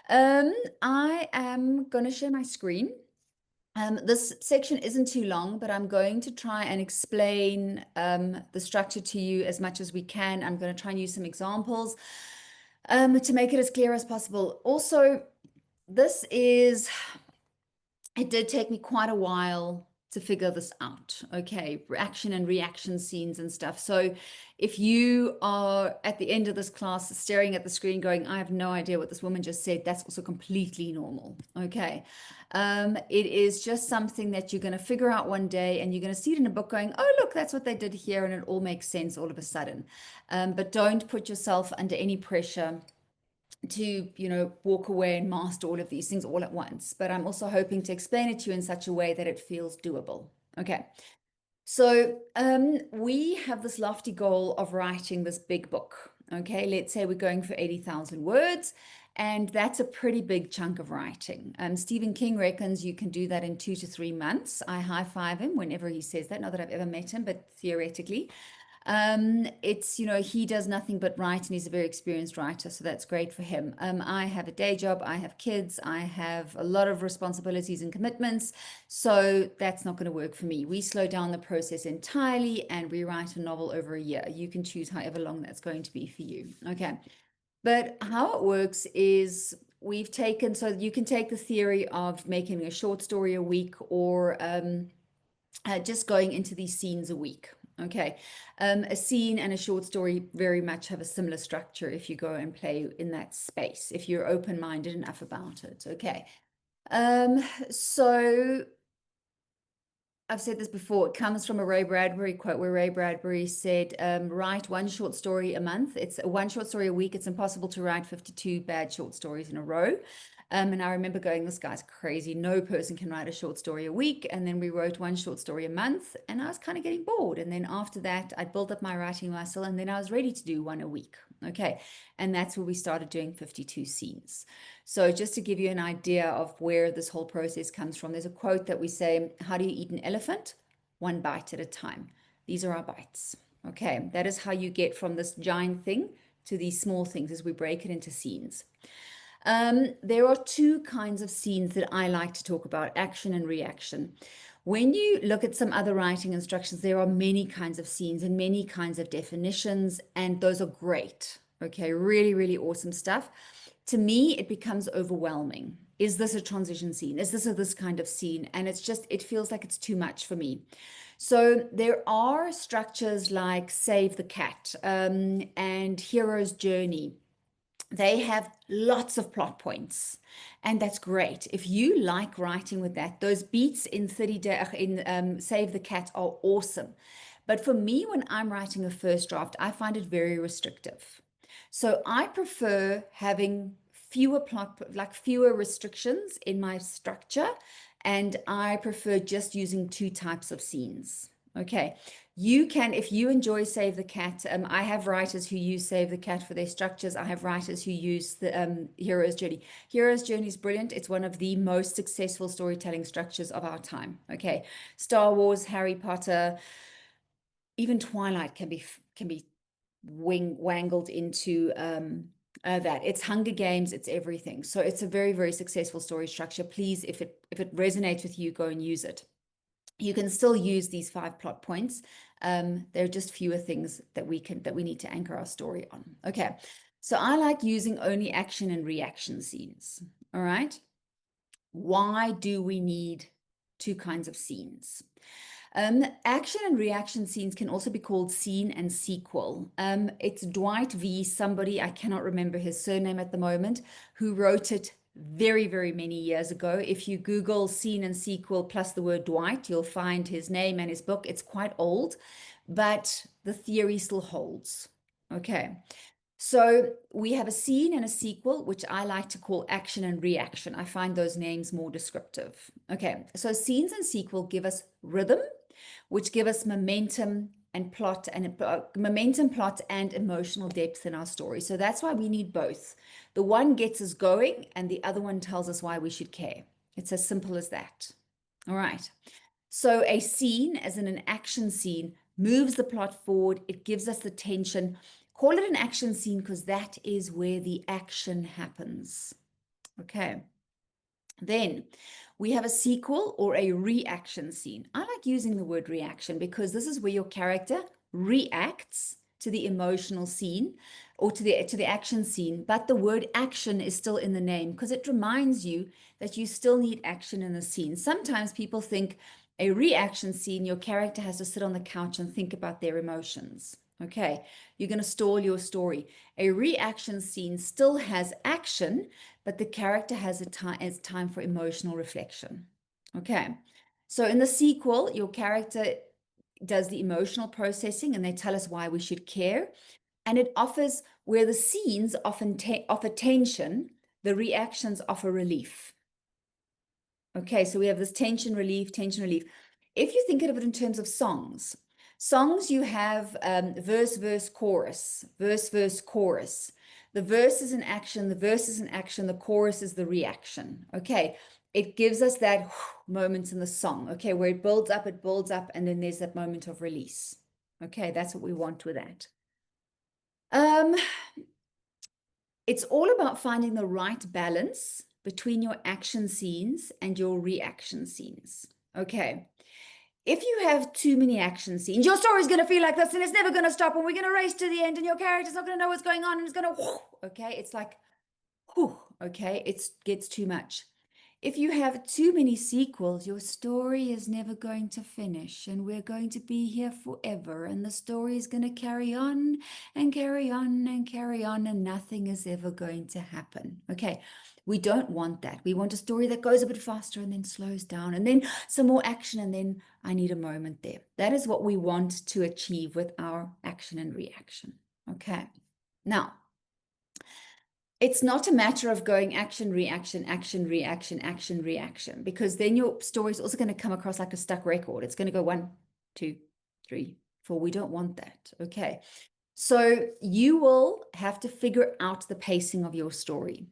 I am going to share my screen. This section isn't too long, but I'm going to try and explain the structure to you as much as we can. I'm going to try and use some examples to make it as clear as possible. Also, it did take me quite a while to figure this out. Okay, action and reaction scenes and stuff. So if you are at the end of this class staring at the screen going, I have no idea what this woman just said, that's also completely normal. Okay. It is just something that you're going to figure out one day and you're going to see it in a book going, oh, look, that's what they did here. And it all makes sense all of a sudden. But don't put yourself under any pressure to, walk away and master all of these things all at once. But I'm also hoping to explain it to you in such a way that it feels doable. Okay. So we have this lofty goal of writing this big book. Okay, let's say we're going for 80,000 words, and that's a pretty big chunk of writing. Stephen King reckons you can do that in 2 to 3 months. I high five him whenever he says that. Not that I've ever met him, but theoretically. He does nothing but write and he's a very experienced writer, so that's great for him. I have a day job, I have kids, I have a lot of responsibilities and commitments, so that's not going to work for me. We slow down the process entirely and we write a novel over a year. You can choose however long that's going to be for you. Okay. But how it works is so you can take the theory of making a short story a week or just going into these scenes a week. Okay. A scene and a short story very much have a similar structure if you go and play in that space, if you're open-minded enough about it. Okay. So I've said this before, it comes from a Ray Bradbury quote where Ray Bradbury said, write one short story a month. It's one short story a week. It's impossible to write 52 bad short stories in a row. And I remember going, this guy's crazy. No person can write a short story a week. And then we wrote one short story a month and I was kind of getting bored. And then after that, I built up my writing muscle and then I was ready to do one a week. Okay. And that's where we started doing 52 scenes. So just to give you an idea of where this whole process comes from, there's a quote that we say, how do you eat an elephant? One bite at a time. These are our bites. Okay. That is how you get from this giant thing to these small things as we break it into scenes. There are two kinds of scenes that I like to talk about, action and reaction. When you look at some other writing instructions, there are many kinds of scenes and many kinds of definitions, and those are great. Okay, really, really awesome stuff. To me, it becomes overwhelming. Is this a transition scene? Is this kind of scene? And it feels like it's too much for me. So there are structures like Save the Cat and Hero's Journey. They have lots of plot points, and that's great. If you like writing with that, those beats in 30 day in Save the Cat are awesome. But for me, when I'm writing a first draft, I find it very restrictive. So I prefer having fewer restrictions in my structure, and I prefer just using two types of scenes. Okay, you can, if you enjoy Save the Cat, I have writers who use Save the Cat for their structures. I have writers who use the Hero's Journey. Hero's Journey is brilliant. It's one of the most successful storytelling structures of our time. Okay, Star Wars, Harry Potter, even Twilight can be wangled into that. It's Hunger Games, it's everything. So it's a very, very successful story structure. Please, if it resonates with you, go and use it. You can still use these 5 plot points. There are just fewer things that we need to anchor our story on. Okay, so I like using only action and reaction scenes. All right. Why do we need two kinds of scenes? Action and reaction scenes can also be called scene and sequel. It's Dwight V. somebody, I cannot remember his surname at the moment, who wrote it very, very many years ago. If you Google scene and sequel plus the word Dwight, you'll find his name and his book. It's quite old, but the theory still holds. Okay. So we have a scene and a sequel, which I like to call action and reaction. I find those names more descriptive. Okay. So scenes and sequel give us rhythm, which give us momentum and plot and emotional depth in our story. So that's why we need both. The one gets us going and the other one tells us why we should care. It's as simple as that. All right. So a scene, as in an action scene, moves the plot forward. It gives us the tension. Call it an action scene because that is where the action happens. Okay. Then we have a sequel or a reaction scene. I like using the word reaction because this is where your character reacts to the emotional scene or to the action scene, but the word action is still in the name because it reminds you that you still need action in the scene. Sometimes people think a reaction scene, your character has to sit on the couch and think about their emotions. Okay, you're going to stall your story. A reaction scene still has action, but the character has time for emotional reflection. Okay, so in the sequel, your character does the emotional processing and they tell us why we should care. And it offers where the scenes often offer tension, the reactions offer relief. Okay, so we have this tension relief, tension relief. If you think of it in terms of songs, you have verse, verse, chorus, verse, verse, chorus. The verse is an action, the verse is an action, the chorus is the reaction. Okay, it gives us that moment in the song, okay, where it builds up, and then there's that moment of release. Okay, that's what we want with that. It's all about finding the right balance between your action scenes and your reaction scenes. Okay. If you have too many action scenes, your story's going to feel like this and it's never going to stop and we're going to race to the end and your character's not going to know what's going on and it's going to, okay, it's like, okay, it gets too much. If you have too many sequels, your story is never going to finish, and we're going to be here forever, and the story is going to carry on and carry on and carry on, and nothing is ever going to happen. Okay, we don't want that. We want a story that goes a bit faster and then slows down, and then some more action, and then I need a moment there. That is what we want to achieve with our action and reaction. Okay, now, it's not a matter of going action, reaction, action, reaction, action, reaction, because then your story is also going to come across like a stuck record. It's going to go 1, 2, 3, 4. We don't want that. Okay. So you will have to figure out the pacing of your story.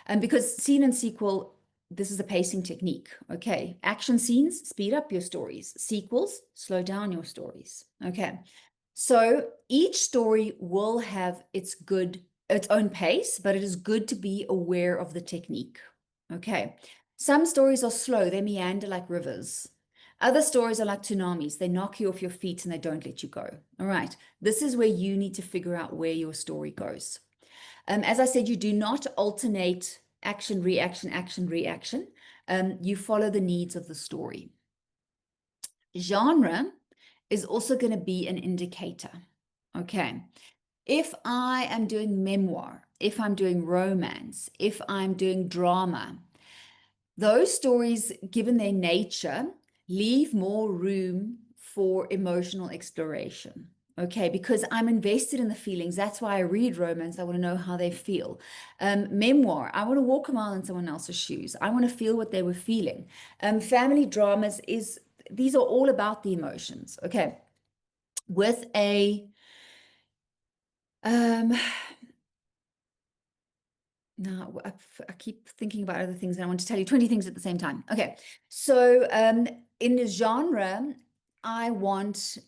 And because scene and sequel, this is a pacing technique. Okay. Action scenes, speed up your stories. Sequels, slow down your stories. Okay. So each story will have its own pace, but it is good to be aware of the technique. Okay. Some stories are slow, they meander like rivers. Other stories are like tsunamis. They knock you off your feet and they don't let you go. All right. This is where you need to figure out where your story goes. As I said, you do not alternate action, reaction, action, reaction. You follow the needs of the story. Genre is also going to be an indicator. Okay. If I am doing memoir, if I'm doing romance, if I'm doing drama, those stories, given their nature, leave more room for emotional exploration. Okay, because I'm invested in the feelings. That's why I read romance. I want to know how they feel. Memoir, I want to walk a mile in someone else's shoes. I want to feel what they were feeling. Family dramas these are all about the emotions. Okay, with a no, I keep thinking about other things and I want to tell you 20 things at the same time. Okay, so in the genre, I want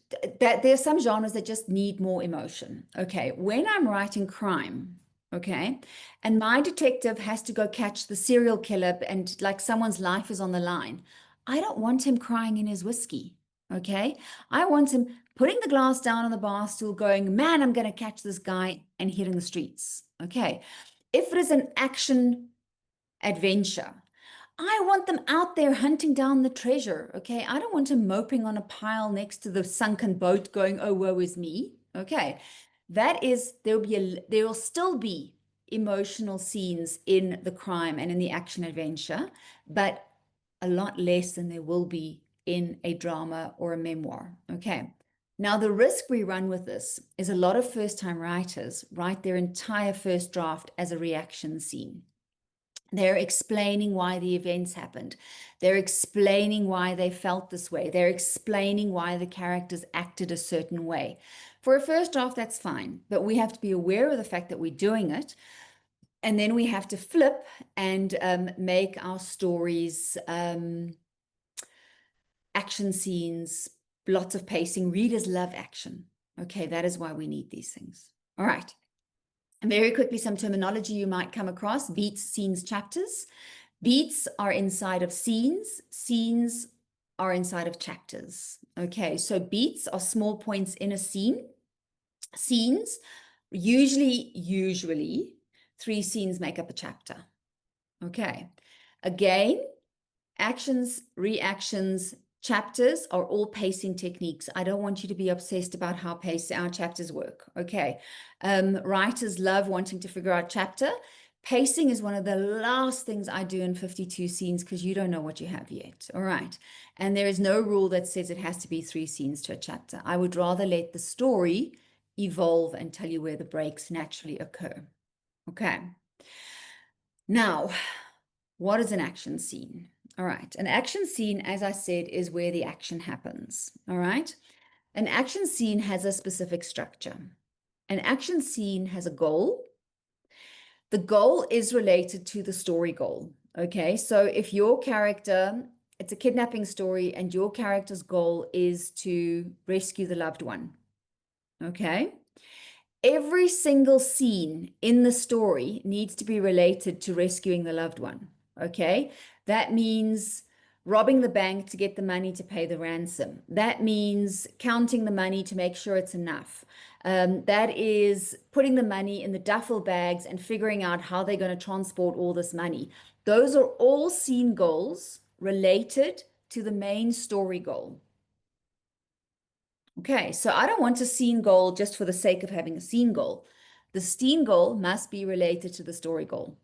that there's some genres that just need more emotion. Okay, when I'm writing crime, okay, and my detective has to go catch the serial killer and like someone's life is on the line, I don't want him crying in his whiskey. Okay, I want him putting the glass down on the bar stool, going, man, I'm going to catch this guy and hitting the streets. Okay. If it is an action adventure, I want them out there hunting down the treasure. Okay. I don't want them moping on a pile next to the sunken boat going, oh, woe is me. Okay. There will still be emotional scenes in the crime and in the action adventure, but a lot less than there will be in a drama or a memoir. Okay. Now, the risk we run with this is a lot of first-time writers write their entire first draft as a reaction scene. They're explaining why the events happened. They're explaining why they felt this way. They're explaining why the characters acted a certain way. For a first draft, that's fine, but we have to be aware of the fact that we're doing it. And then we have to flip and make our stories action scenes, lots of pacing. Readers love action. Okay, that is why we need these things. All right. Very quickly, some terminology you might come across: beats, scenes, chapters. Beats are inside of scenes. Scenes are inside of chapters. Okay, so beats are small points in a scene. Scenes, usually 3 scenes make up a chapter. Okay, again, actions, reactions, chapters are all pacing techniques. I don't want you to be obsessed about how our chapters work. Okay, writers love wanting to figure out chapter. Pacing is one of the last things I do in 52 scenes because you don't know what you have yet. All right. And there is no rule that says it has to be 3 scenes to a chapter. I would rather let the story evolve and tell you where the breaks naturally occur. Okay. Now, what is an action scene? All right. An action scene, as I said, is where the action happens. All right. An action scene has a specific structure. An action scene has a goal. The goal is related to the story goal. Okay, so if your character, it's a kidnapping story, and your character's goal is to rescue the loved one. Okay, every single scene in the story needs to be related to rescuing the loved one. Okay, that means robbing the bank to get the money to pay the ransom. That means counting the money to make sure it's enough. That is putting the money in the duffel bags and figuring out how they're going to transport all this money. Those are all scene goals related to the main story goal. Okay, so I don't want a scene goal just for the sake of having a scene goal. The scene goal must be related to the story goal.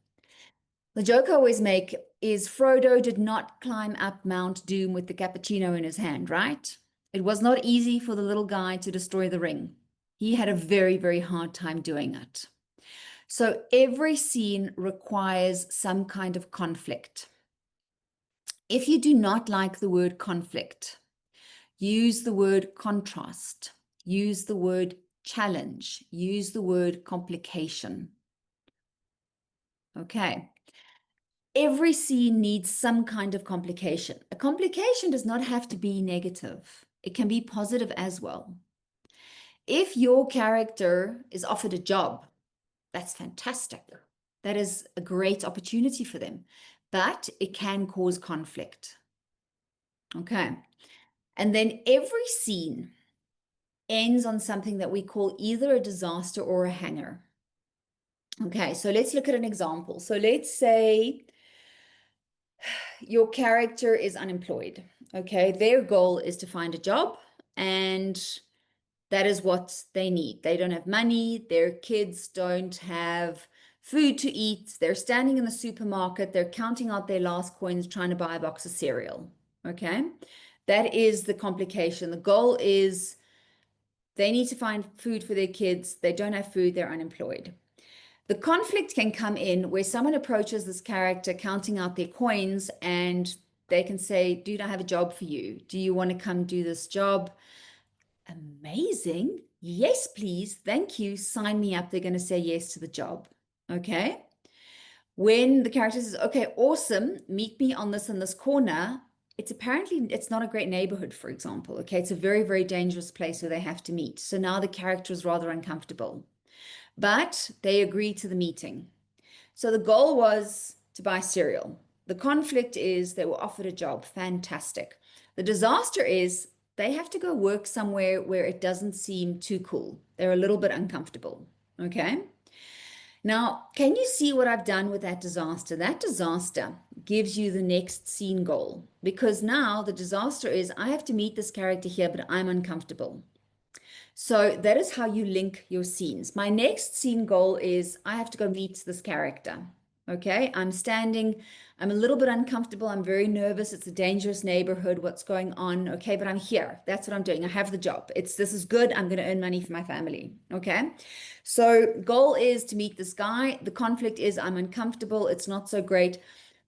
The joke I always make is Frodo did not climb up Mount Doom with the cappuccino in his hand, right? It was not easy for the little guy to destroy the ring. He had a very, very hard time doing it. So every scene requires some kind of conflict. If you do not like the word conflict, use the word contrast, use the word challenge, use the word complication. Okay. Every scene needs some kind of complication. A complication does not have to be negative. It can be positive as well. If your character is offered a job, that's fantastic. That is a great opportunity for them, but it can cause conflict. Okay. And then every scene ends on something that we call either a disaster or a hanger. Okay, so let's look at an example. So let's say your character is unemployed. Okay, their goal is to find a job, and that is what they need. They don't have money, their kids don't have food to eat. They're standing in the supermarket, they're counting out their last coins, trying to buy a box of cereal. Okay, that is the complication. The goal is they need to find food for their kids. They don't have food, they're unemployed. The conflict can come in where someone approaches this character counting out their coins, and they can say, dude, I have a job for you. Do you want to come do this job? Amazing. Yes, please. Thank you. Sign me up. They're going to say yes to the job. Okay. When the character says, okay, awesome, meet me on this and this corner, it's not a great neighborhood, for example. Okay. It's a very, very dangerous place where they have to meet. So now the character is rather uncomfortable, but they agree to the meeting. So the goal was to buy cereal. The conflict is they were offered a job. Fantastic. The disaster is they have to go work somewhere where it doesn't seem too cool. They're a little bit uncomfortable. Okay. Now, can you see what I've done with that disaster? That disaster gives you the next scene goal, because now the disaster is I have to meet this character here, but I'm uncomfortable. So that is how you link your scenes. My next scene goal is I have to go meet this character. Okay, I'm standing, I'm a little bit uncomfortable, I'm very nervous, it's a dangerous neighborhood, what's going on? Okay, but I'm here, that's what I'm doing, I have the job, this is good, I'm going to earn money for my family. Okay, so goal is to meet this guy, the conflict is I'm uncomfortable, it's not so great.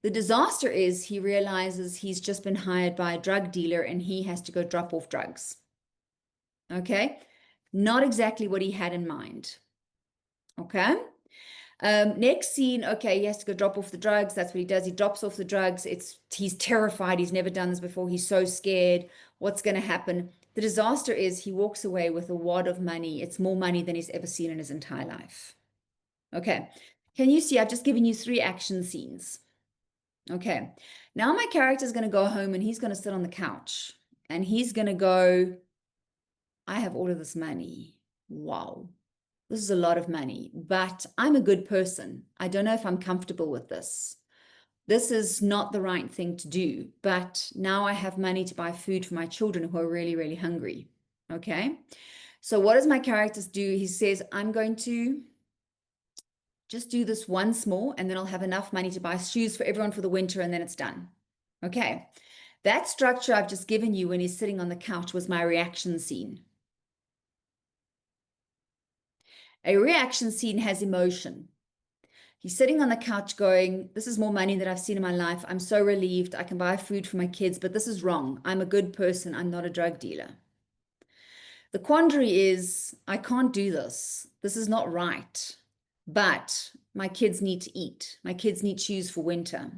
The disaster is he realizes he's just been hired by a drug dealer and he has to go drop off drugs. Okay, not exactly what he had in mind. Okay. Next scene, okay, he has to go drop off the drugs. That's what he does. He drops off the drugs. He's terrified. He's never done this before. He's so scared. What's going to happen? The disaster is he walks away with a wad of money. It's more money than he's ever seen in his entire life. Okay. Can you see? I've just given you 3 action scenes. Okay. Now my character is going to go home and he's going to sit on the couch and he's going to go, I have all of this money. Wow. This is a lot of money, but I'm a good person. I don't know if I'm comfortable with this. This is not the right thing to do, but now I have money to buy food for my children who are really, really hungry. Okay. So what does my character do? He says, I'm going to just do this once more, and then I'll have enough money to buy shoes for everyone for the winter, and then it's done. Okay. That structure I've just given you when he's sitting on the couch was my reaction scene. A reaction scene has emotion. He's sitting on the couch going, this is more money than I've seen in my life. I'm so relieved. I can buy food for my kids, but this is wrong. I'm a good person. I'm not a drug dealer. The quandary is, I can't do this. This is not right. But my kids need to eat. My kids need shoes for winter.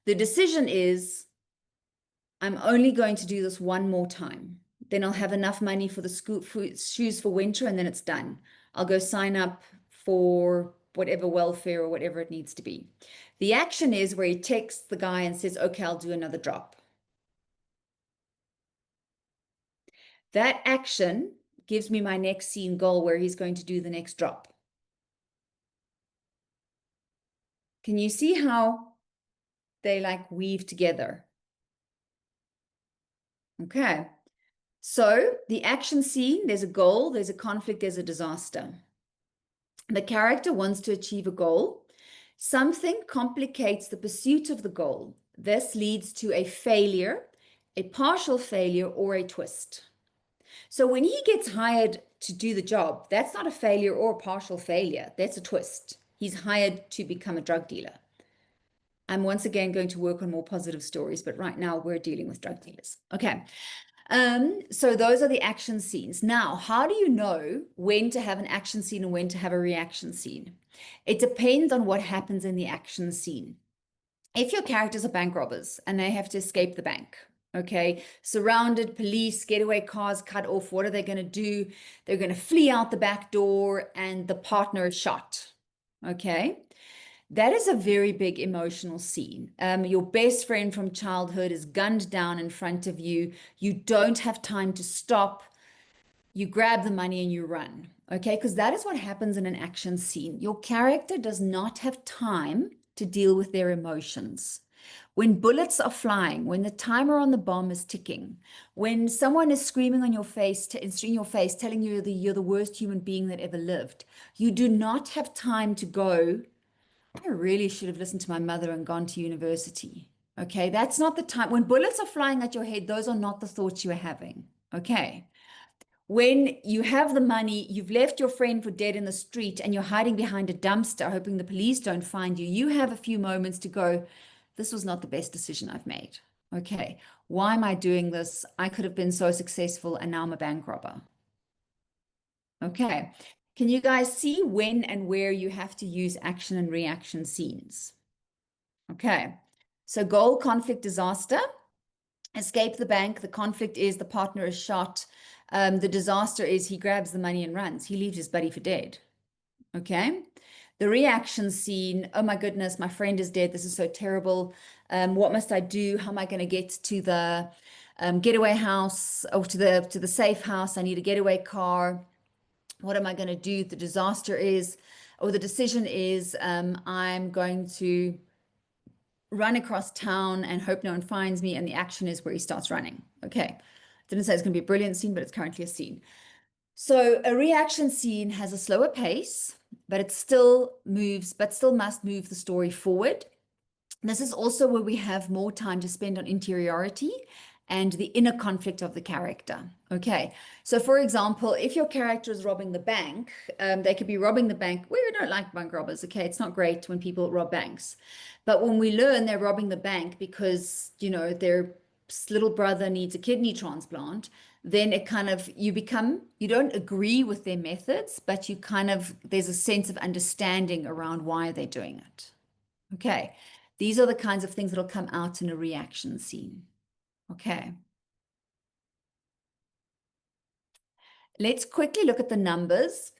The decision is, I'm only going to do this one more time. Then I'll have enough money for the school shoes for winter, and then it's done. I'll go sign up for whatever welfare or whatever it needs to be. The action is where he texts the guy and says, okay, I'll do another drop. That action gives me my next scene goal where he's going to do the next drop. Can you see how they like weave together? Okay. So the action scene, there's a goal, there's a conflict, there's a disaster. The character wants to achieve a goal. Something complicates the pursuit of the goal. This leads to a failure, a partial failure, or a twist. So when he gets hired to do the job, that's not a failure or a partial failure. That's a twist. He's hired to become a drug dealer. I'm once again going to work on more positive stories, but right now we're dealing with drug dealers. Okay. So those are the action scenes. Now, how do you know when to have an action scene and when to have a reaction scene? It depends on what happens in the action scene. If your characters are bank robbers and they have to escape the bank, okay, surrounded, police, getaway cars cut off, what are they going to do? They're going to flee out the back door and the partner is shot, okay? That is a very big emotional scene. Your best friend from childhood is gunned down in front of you. You don't have time to stop. You grab the money and you run. Okay, because that is what happens in an action scene. Your character does not have time to deal with their emotions. When bullets are flying, when the timer on the bomb is ticking, when someone is screaming on your face, in your face, telling you you're the worst human being that ever lived, you do not have time to go, I really should have listened to my mother and gone to university. Okay, that's not the time. When bullets are flying at your head, those are not the thoughts you are having. Okay. When you have the money, you've left your friend for dead in the street and you're hiding behind a dumpster, hoping the police don't find you, you have a few moments to go, this was not the best decision I've made. Okay. Why am I doing this? I could have been so successful and now I'm a bank robber. Okay. Can you guys see when and where you have to use action and reaction scenes? Okay. So goal, conflict, disaster. Escape the bank. The conflict is the partner is shot. The disaster is he grabs the money and runs. He leaves his buddy for dead. Okay. The reaction scene, oh my goodness, my friend is dead. This is so terrible. What must I do? How am I going to get to the getaway house or to the safe house? I need a getaway car. What am I going to do? The disaster is, or the decision is, I'm going to run across town and hope no one finds me. And the action is where he starts running. Okay. Didn't say it's going to be a brilliant scene, but it's currently a scene. So a reaction scene has a slower pace, but it still moves, but still must move the story forward. This is also where we have more time to spend on interiority and the inner conflict of the character. Okay, so for example, if your character is robbing the bank, they could be robbing the bank. We don't like bank robbers, okay? It's not great when people rob banks. But when we learn they're robbing the bank because, you know, their little brother needs a kidney transplant, then it kind of, you don't agree with their methods, but you kind of, there's a sense of understanding around why they're doing it. Okay. These are the kinds of things that'll come out in a reaction scene. Okay. Let's quickly look at the numbers.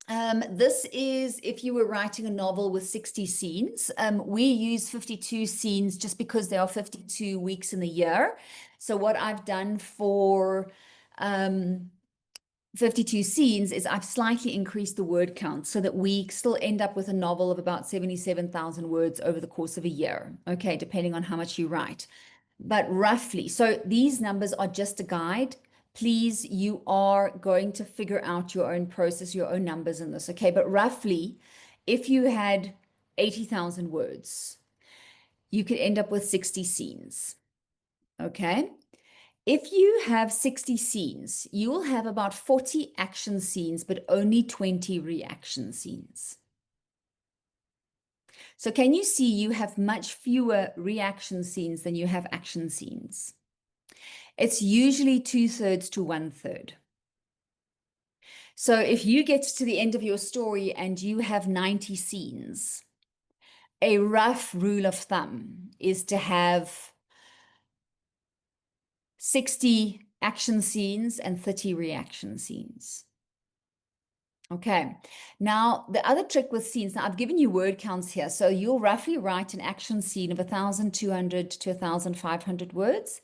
This is if you were writing a novel with 60 scenes. We use 52 scenes just because there are 52 weeks in the year. So what I've done for 52 scenes is I've slightly increased the word count so that we still end up with a novel of about 77,000 words over the course of a year. Okay, depending on how much you write. But roughly, so these numbers are just a guide. Please, you are going to figure out your own process, your own numbers in this, okay? But roughly, if you had 80,000 words, you could end up with 60 scenes, okay? If you have 60 scenes, you will have about 40 action scenes, but only 20 reaction scenes. So can you see you have much fewer reaction scenes than you have action scenes? It's usually 2/3 to 1/3. So if you get to the end of your story and you have 90 scenes, a rough rule of thumb is to have 60 action scenes and 30 reaction scenes. Okay, now the other trick with scenes, now I've given you word counts here. So you'll roughly write an action scene of 1,200 to 1,500 words,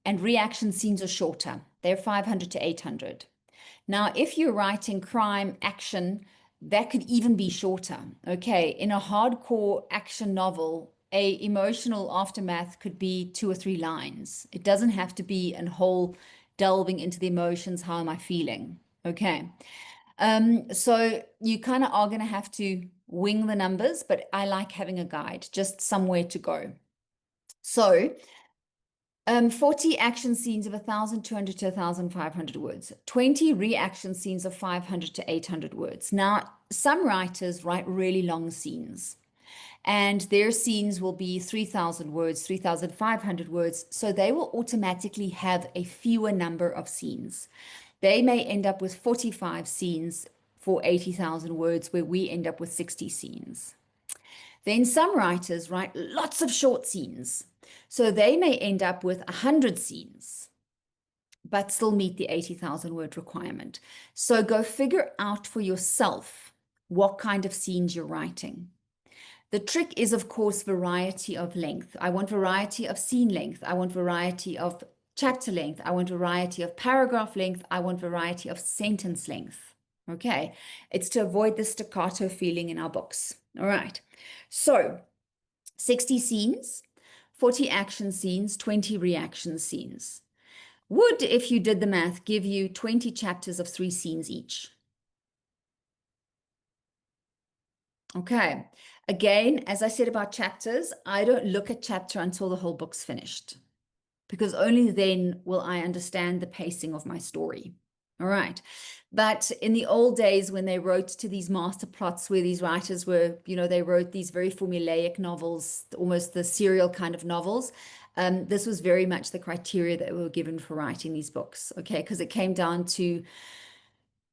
and reaction scenes are shorter. They're 500 to 800. Now, if you're writing crime action, that could even be shorter. Okay, in a hardcore action novel, a emotional aftermath could be 2 or 3 lines. It doesn't have to be a whole delving into the emotions. How am I feeling? Okay. So you kind of are going to have to wing the numbers, but I like having a guide, just somewhere to go. So 40 action scenes of 1,200 to 1,500 words, 20 reaction scenes of 500 to 800 words. Now, some writers write really long scenes, and their scenes will be 3,000 words, 3,500 words, so they will automatically have a fewer number of scenes. They may end up with 45 scenes for 80,000 words, where we end up with 60 scenes. Then some writers write lots of short scenes. So they may end up with 100 scenes, but still meet the 80,000 word requirement. So go figure out for yourself what kind of scenes you're writing. The trick is, of course, variety of length. I want variety of scene length. I want variety of chapter length. I want variety of paragraph length. I want variety of sentence length. Okay, it's to avoid the staccato feeling in our books. All right, so 60 scenes, 40 action scenes, 20 reaction scenes. Would, if you did the math, give you 20 chapters of 3 scenes each. Okay, again, as I said about chapters, I don't look at chapter until the whole book's finished, because only then will I understand the pacing of my story. All right. But in the old days, when they wrote to these master plots, where these writers were, they wrote these very formulaic novels, almost the serial kind of novels. This was very much the criteria that were given for writing these books. Okay, because it came down to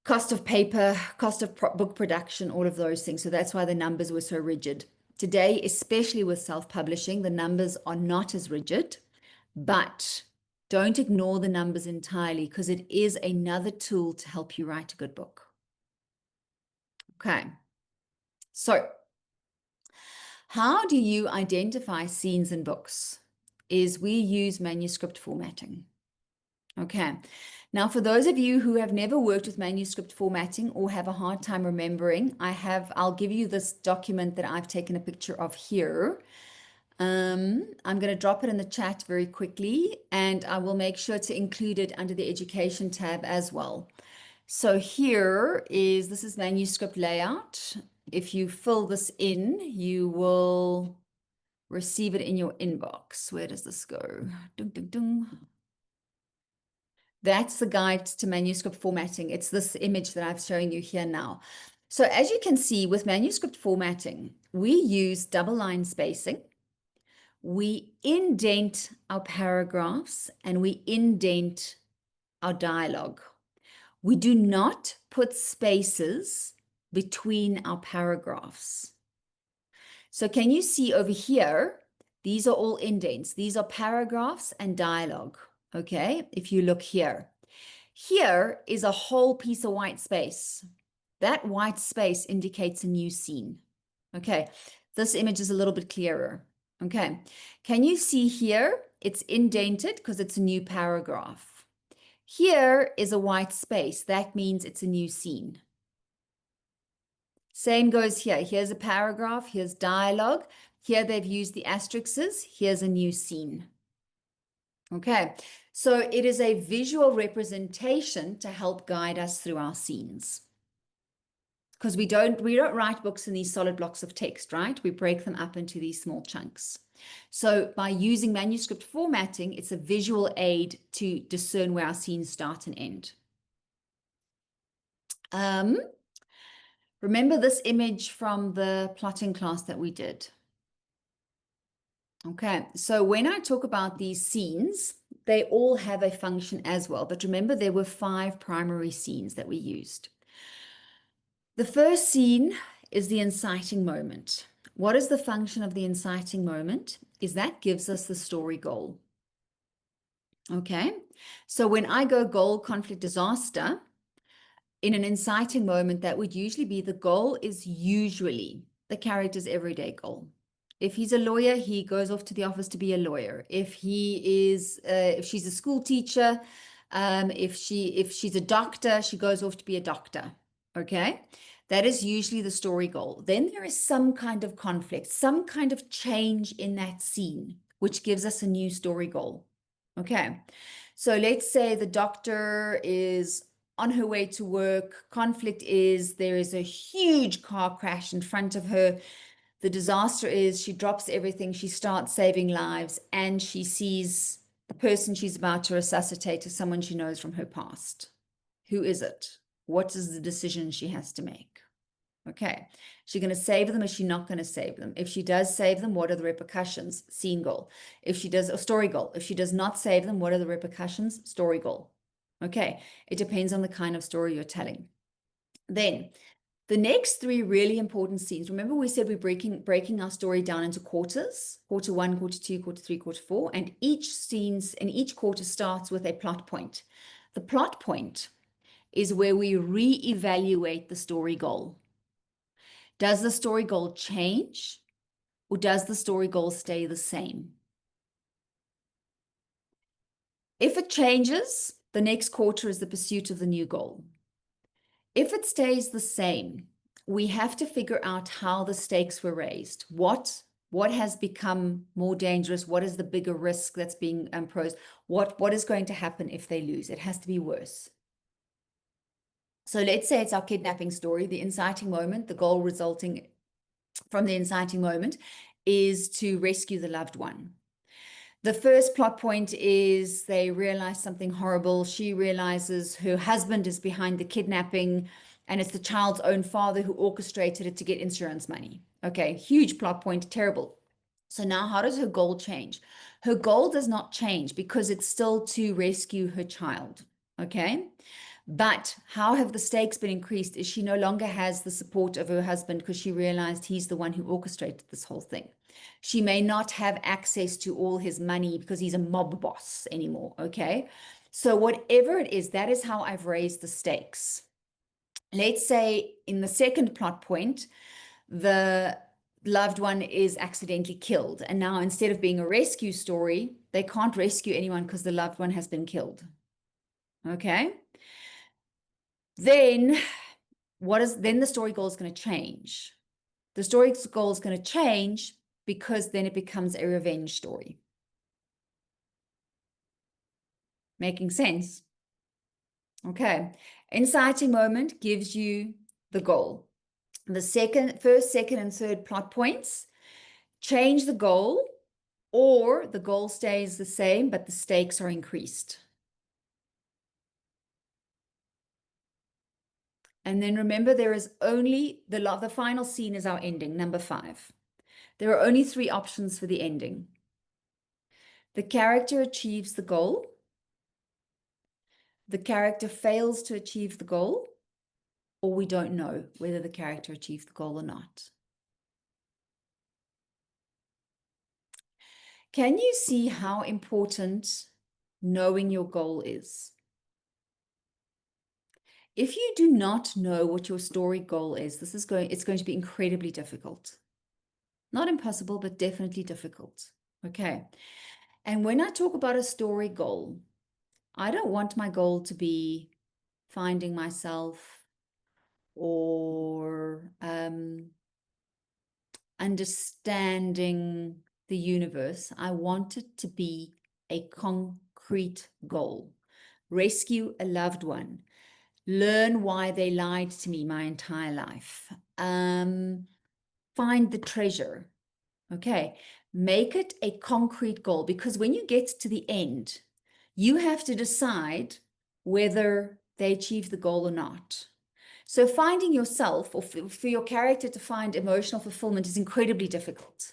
cost of paper, cost of book production, all of those things. So that's why the numbers were so rigid. Today, especially with self-publishing, the numbers are not as rigid, but don't ignore the numbers entirely, because it is another tool to help you write a good book. Okay, so how do you identify scenes in books? Is we use manuscript formatting. Okay, now for those of you who have never worked with manuscript formatting or have a hard time remembering, I'll give you this document that I've taken a picture of here. I'm going to drop it in the chat very quickly, and I will make sure to include it under the education tab as well. So this is manuscript layout. If you fill this in, you will receive it in your inbox. Where does this go? Dun, dun, dun. That's the guide to manuscript formatting. It's this image that I've shown you here now. So as you can see, with manuscript formatting, we use double line spacing. We indent our paragraphs and we indent our dialogue. We do not put spaces between our paragraphs. So can you see over here, these are all indents. These are paragraphs and dialogue. Okay, if you look here. Here is a whole piece of white space. That white space indicates a new scene. Okay, this image is a little bit clearer. Okay, can you see here? It's indented because it's a new paragraph. Here is a white space. That means it's a new scene. Same goes here. Here's a paragraph. Here's dialogue. Here they've used the asterisks. Here's a new scene. Okay, so it is a visual representation to help guide us through our scenes. Because we don't write books in these solid blocks of text, right? We break them up into these small chunks. So by using manuscript formatting, it's a visual aid to discern where our scenes start and end. Remember this image from the plotting class that we did? Okay, so when I talk about these scenes, they all have a function as well. But remember, there were 5 primary scenes that we used. The first scene is the inciting moment. What is the function of the inciting moment? Is that gives us the story goal. Okay, so when I go goal, conflict, disaster, in an inciting moment, that would usually be the goal is usually the character's everyday goal. If he's a lawyer, he goes off to the office to be a lawyer. If she's a school teacher, if she's a doctor, she goes off to be a doctor. Okay, that is usually the story goal. Then there is some kind of conflict, some kind of change in that scene, which gives us a new story goal. Okay, so let's say the doctor is on her way to work. Conflict is there is a huge car crash in front of her. The disaster is she drops everything, she starts saving lives, and she sees the person she's about to resuscitate as someone she knows from her past. Who is it? What is the decision she has to make? Okay, is she going to save them? Is she not going to save them? If she does save them, what are the repercussions? Scene goal. If she does a story goal. If she does not save them, what are the repercussions? Story goal. Okay, it depends on the kind of story you're telling. Then the next 3 really important scenes. Remember we said we're breaking our story down into quarters, quarter 1, quarter 2, quarter 3, quarter 4, and each quarter starts with a plot point. The plot point is where we re-evaluate the story goal. Does the story goal change, or does the story goal stay the same? If it changes, the next quarter is the pursuit of the new goal. If it stays the same, we have to figure out how the stakes were raised. What has become more dangerous? What is the bigger risk that's being posed? What is going to happen if they lose? It has to be worse. So let's say it's our kidnapping story. The inciting moment, the goal resulting from the inciting moment is to rescue the loved one. The first plot point is they realize something horrible. She realizes her husband is behind the kidnapping, and it's the child's own father who orchestrated it to get insurance money. Okay, huge plot point, terrible. So now how does her goal change? Her goal does not change because it's still to rescue her child. Okay, but how have the stakes been increased? Is she no longer has the support of her husband because she realized he's the one who orchestrated this whole thing. She may not have access to all his money because he's a mob boss anymore. Okay, so whatever it is, that is how I've raised the stakes. Let's say in the second plot point, the loved one is accidentally killed, and now instead of being a rescue story, they can't rescue anyone because the loved one has been killed. Okay, then the story goal is going to change. The story goal is going to change because then it becomes a revenge story. Making sense? Okay, inciting moment gives you the goal. The first, second, and third plot points change the goal, or the goal stays the same, but the stakes are increased. And then remember, there is only the final scene is our ending, number 5. There are only 3 options for the ending. The character achieves the goal. The character fails to achieve the goal, or we don't know whether the character achieved the goal or not. Can you see how important knowing your goal is? If you do not know what your story goal is, it's going to be incredibly difficult. Not impossible, but definitely difficult. Okay. And when I talk about a story goal, I don't want my goal to be finding myself or understanding the universe. I want it to be a concrete goal. Rescue a loved one. Learn why they lied to me my entire life. Find the treasure. Okay. Make it a concrete goal, because when you get to the end, you have to decide whether they achieve the goal or not. So finding yourself, or for your character to find emotional fulfillment, is incredibly difficult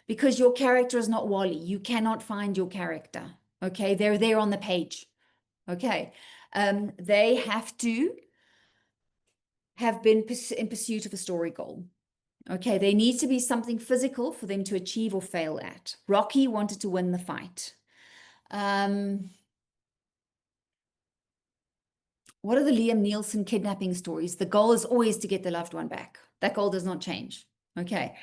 because your character is not Wally. You cannot find your character. Okay. They're there on the page. Okay. They have to have been in pursuit of a story goal. Okay, there needs to be something physical for them to achieve or fail at. Rocky wanted to win the fight. What are the Liam Neeson kidnapping stories? The goal is always to get the loved one back. That goal does not change. Okay.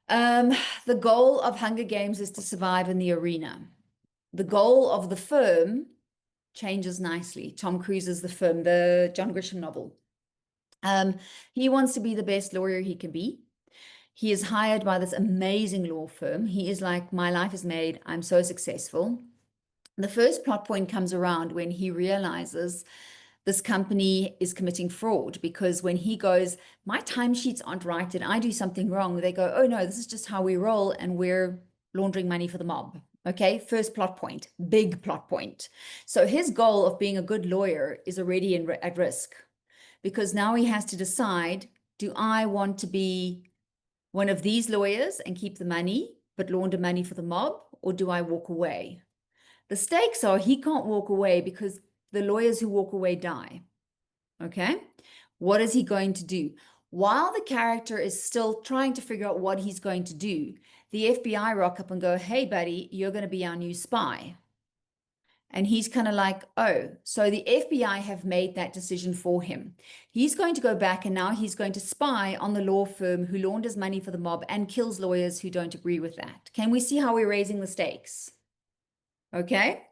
The goal of Hunger Games is to survive in the arena. The goal of The Firm changes nicely. Tom Cruise is The Firm, the John Grisham novel. He wants to be the best lawyer he can be. He is hired by this amazing law firm. He is like, my life is made. I'm so successful. The first plot point comes around when he realizes this company is committing fraud, because when he goes, my timesheets aren't right and I do something wrong, they go, oh no, this is just how we roll and we're laundering money for the mob. Okay, first plot point, big plot point. So his goal of being a good lawyer is already at risk, because now he has to decide, do I want to be one of these lawyers and keep the money, but launder money for the mob, or do I walk away? The stakes are he can't walk away because the lawyers who walk away die. Okay. What is he going to do? While the character is still trying to figure out what he's going to do, the FBI rock up and go, hey, buddy, you're going to be our new spy. And he's kind of like, oh, so the FBI have made that decision for him. He's going to go back and now he's going to spy on the law firm who launders money for the mob and kills lawyers who don't agree with that. Can we see how we're raising the stakes? Okay.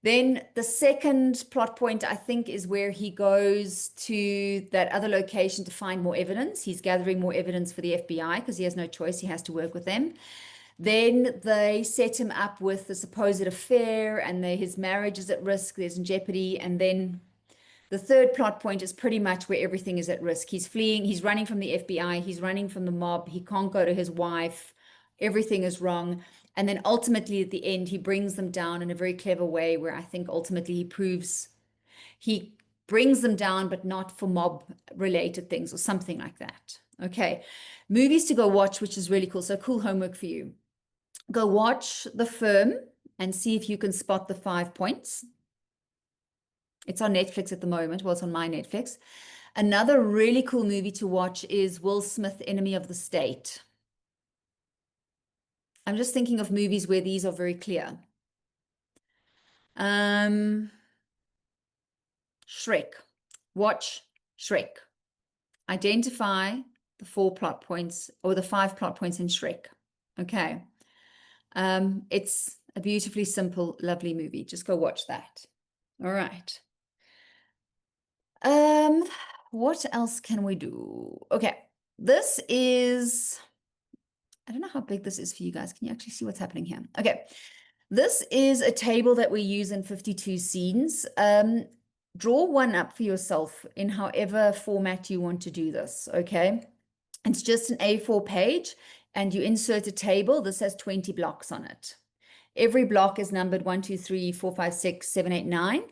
Then the second plot point, I think, is where he goes to that other location to find more evidence. He's gathering more evidence for the FBI because he has no choice. He has to work with them. Then they set him up with the supposed affair, and his marriage is at risk. There's in jeopardy. And then the third plot point is pretty much where everything is at risk. He's fleeing. He's running from the FBI. He's running from the mob. He can't go to his wife. Everything is wrong. And then ultimately at the end, he brings them down in a very clever way where I think ultimately he brings them down, but not for mob related things or something like that. Okay. Movies to go watch, which is really cool. So cool homework for you. Go watch The Firm and see if you can spot the 5 points. It's on Netflix at the moment. Well, it's on my Netflix. Another really cool movie to watch is Will Smith, Enemy of the State. I'm just thinking of movies where these are very clear. Shrek. Watch Shrek. Identify the 4 plot points or the 5 plot points in Shrek. Okay. It's a beautifully simple, lovely movie. Just go watch that. All right. What else can we do? Okay. This is, I don't know how big this is for you guys. Can you actually see what's happening here? Okay. This is a table that we use in 52 scenes. Draw one up for yourself in however format you want to do this, okay? It's just an A4 page, and you insert a table. This has 20 blocks on it. Every block is numbered 1, 2, 3, 4, 5, 6, 7, 8, 9.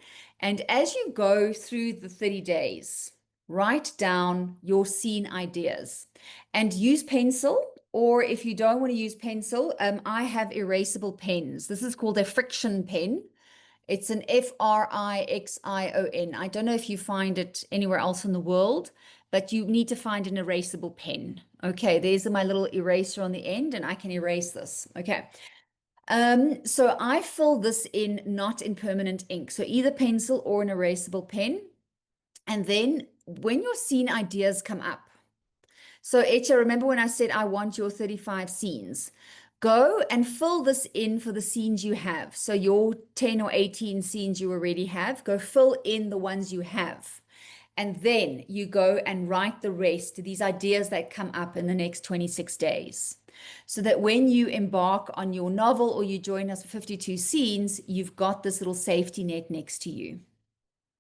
And as you go through the 30 days, write down your scene ideas and use pencil. Or if you don't want to use pencil, I have erasable pens. This is called a friction pen. It's an Frixion. I don't know if you find it anywhere else in the world, but you need to find an erasable pen. Okay, there's my little eraser on the end, and I can erase this. Okay. So I fill this in not in permanent ink. So either pencil or an erasable pen. And then when your scene ideas come up, so Echa, remember when I said I want your 35 scenes? Go and fill this in for the scenes you have. So your 10 or 18 scenes you already have, go fill in the ones you have. And then you go and write the rest, these ideas that come up in the next 26 days. So that when you embark on your novel or you join us for 52 scenes, you've got this little safety net next to you.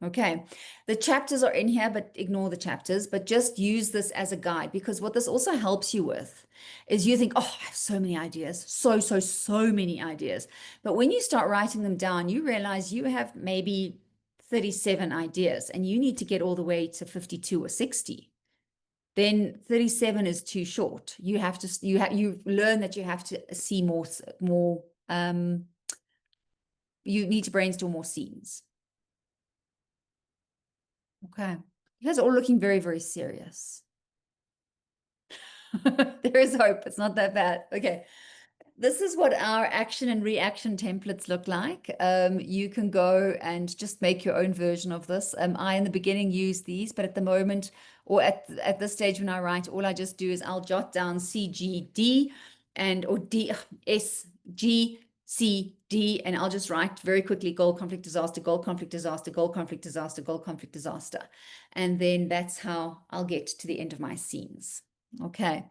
Okay, the chapters are in here, but ignore the chapters, but just use this as a guide, because what this also helps you with is you think, oh, I have so many ideas, so many ideas. But when you start writing them down, you realize you have maybe 37 ideas and you need to get all the way to 52 or 60. Then 37 is too short. You have to, you learn that you have to see more, you need to brainstorm more scenes. Okay. You guys are all looking very, very serious. There is hope. It's not that bad. Okay. This is what our action and reaction templates look like. You can go and just make your own version of this. I, in the beginning, use these, but at the moment, or at this stage when I write, all I just do is I'll jot down CGD or DSGCD, and I'll just write very quickly goal, conflict, disaster, goal, conflict, disaster, goal, conflict, disaster, goal, conflict, disaster. And then that's how I'll get to the end of my scenes. Okay.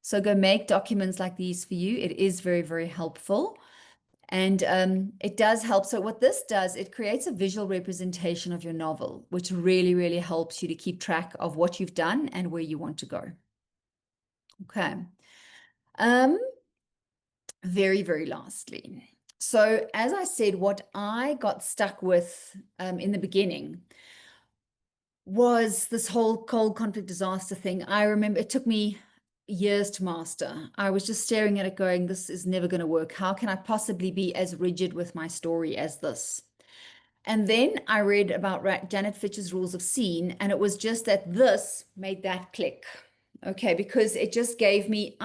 So go make documents like these for you. It is very, very helpful. And it does help. So what this does, it creates a visual representation of your novel, which really, really helps you to keep track of what you've done and where you want to go. Okay. Very, very lastly. So as I said, what I got stuck with in the beginning was this whole cold conflict disaster thing. I remember it took me years to master. I was just staring at it going, this is never going to work. How can I possibly be as rigid with my story as this? And then I read about Janet Fitch's rules of scene, and it was just that this made that click. Okay, because it just gave me,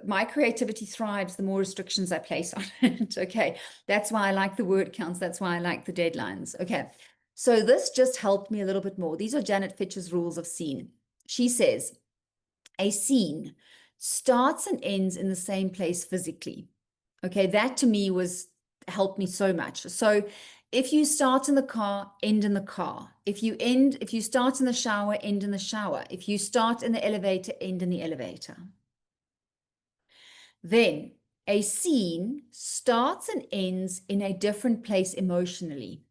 my creativity thrives the more restrictions I place on it. Okay, that's why I like the word counts. That's why I like the deadlines. Okay, so this just helped me a little bit more. These are Janet Fitch's rules of scene. She says, a scene starts and ends in the same place physically. Okay, that to me helped me so much. So if you start in the car, end in the car. If you start in the shower, end in the shower. If you start in the elevator, end in the elevator. Then a scene starts and ends in a different place emotionally.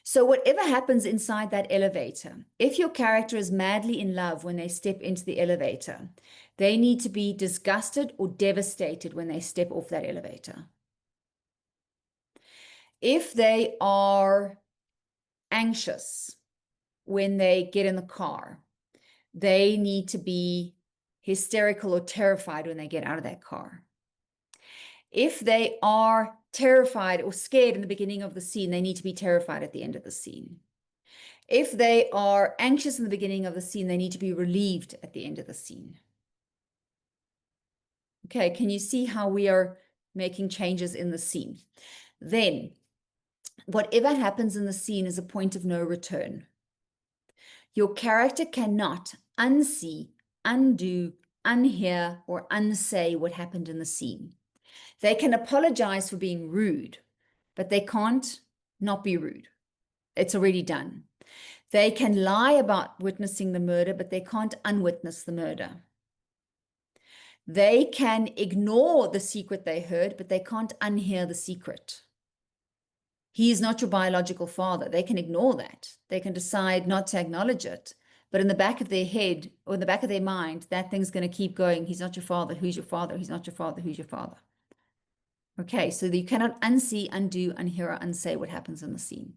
So whatever happens inside that elevator, if your character is madly in love when they step into the elevator, they need to be disgusted or devastated when they step off that elevator. If they are anxious when they get in the car, they need to be hysterical or terrified when they get out of that car. If they are terrified or scared in the beginning of the scene, they need to be terrified at the end of the scene. If they are anxious in the beginning of the scene, they need to be relieved at the end of the scene. Okay, can you see how we are making changes in the scene? Then, whatever happens in the scene is a point of no return. Your character cannot unsee, undo, unhear, or unsay what happened in the scene. They can apologize for being rude, but they can't not be rude. It's already done. They can lie about witnessing the murder, but they can't unwitness the murder. They can ignore the secret they heard, but they can't unhear the secret. He is not your biological father. They can ignore that. They can decide not to acknowledge it. But in the back of their head or in the back of their mind, that thing's going to keep going. He's not your father. Who's your father? He's not your father. Who's your father? Okay, so you cannot unsee, undo, unhear, or unsay what happens in the scene.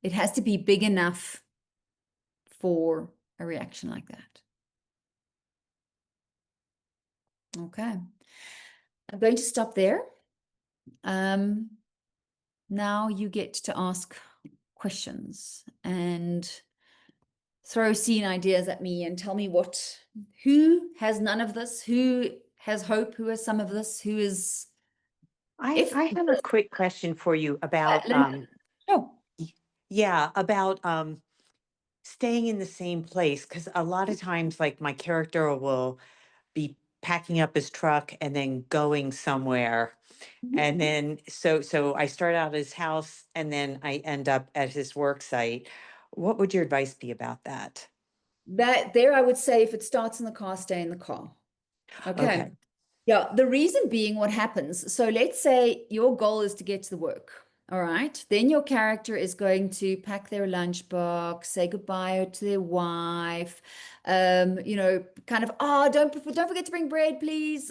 It has to be big enough for a reaction like that. Okay, I'm going to stop there. Now you get to ask questions and throw scene ideas at me and tell me who has none of this, who has hope, who has some of this, who is. I have a quick question for you about Sure. yeah, about staying in the same place, because a lot of times, like, my character will be packing up his truck and then going somewhere. Mhm. And then so I start out at his house and then I end up at his work site. What would your advice be about that? That there, I would say if it starts in the car, stay in the car. Okay. Okay. Yeah, the reason being what happens. So let's say your goal is to get to the work. All right. Then your character is going to pack their lunchbox, say goodbye to their wife, kind of, oh, don't forget to bring bread, please.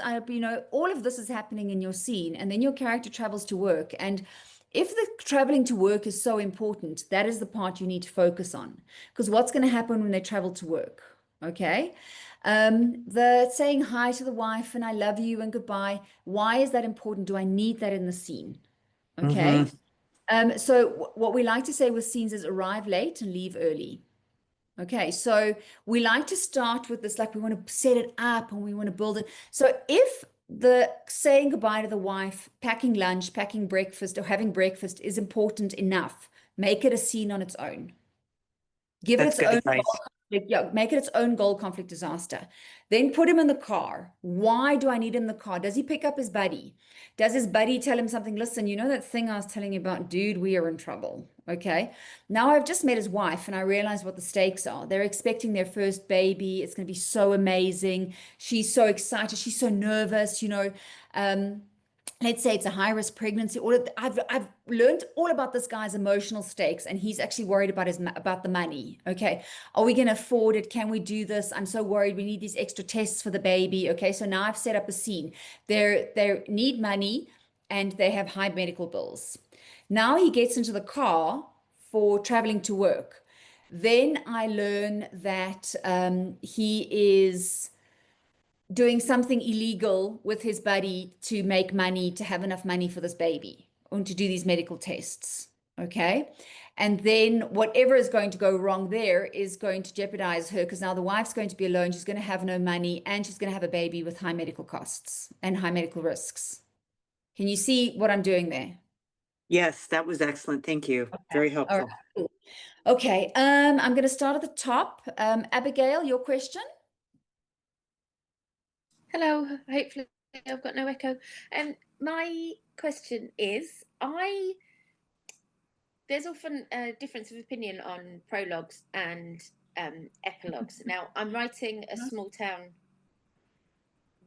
All of this is happening in your scene. And then your character travels to work. And if the traveling to work is so important, that is the part you need to focus on. Because what's going to happen when they travel to work? Okay. The saying hi to the wife and I love you and goodbye. Why is that important? Do I need that in the scene? Mm-hmm. Okay. So what we like to say with scenes is arrive late and leave early. Okay, so we like to start with this, like we want to set it up and we want to build it. So if the saying goodbye to the wife, packing lunch, packing breakfast, or having breakfast is important enough, make it a scene on its own. Give it That's its good own advice. conflict, yeah, make it its own goal conflict disaster. Then put him in the car. Why do I need him in the car? Does he pick up his buddy? Does his buddy tell him something? Listen, you know that thing I was telling you about, dude, we are in trouble. Okay. Now I've just met his wife and I realized what the stakes are. They're expecting their first baby. It's going to be so amazing. She's so excited. She's so nervous. Um, let's say it's a high risk pregnancy. I've learned all about this guy's emotional stakes, and he's actually worried about the money. Okay, are we going to afford it? Can we do this? I'm so worried. We need these extra tests for the baby. Okay, so now I've set up a scene. They need money, and they have high medical bills. Now he gets into the car for traveling to work. Then I learn that he is doing something illegal with his buddy to make money, to have enough money for this baby, or to do these medical tests. Okay. And then whatever is going to go wrong there is going to jeopardize her because now the wife's going to be alone. She's going to have no money and she's going to have a baby with high medical costs and high medical risks. Can you see what I'm doing there? Yes, that was excellent. Thank you. Very All right. helpful. Cool. Okay. I'm going to start at the top. Abigail, your question? Hello, hopefully I've got no echo. My question is, there's often a difference of opinion on prologues and epilogues. Now, I'm writing a small town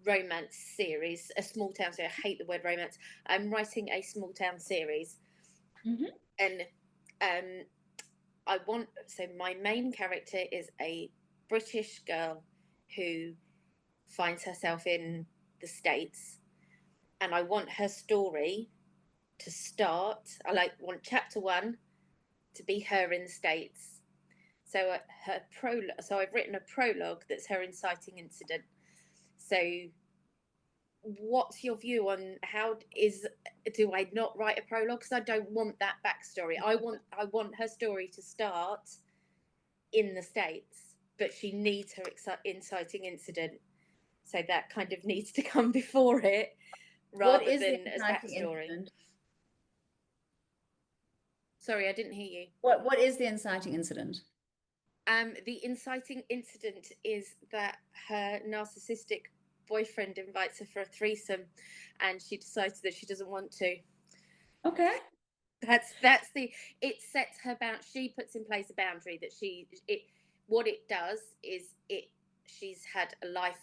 romance series, a small town, so I hate the word romance. I'm writing a small town series, and my main character is a British girl who finds herself in the States, and I want her story to start. Want chapter 1 to be her in the States. So her prologue. So I've written a prologue that's her inciting incident. So, what's your view on do I not write a prologue? Because I don't want that backstory. I want her story to start in the States, but she needs her inciting incident. So that kind of needs to come before it, rather than as backstory. Incident? Sorry, I didn't hear you. What is the inciting incident? The inciting incident is that her narcissistic boyfriend invites her for a threesome, and she decides that she doesn't want to. Okay. It sets her bound. She puts in place a boundary that what it does is she's had a life,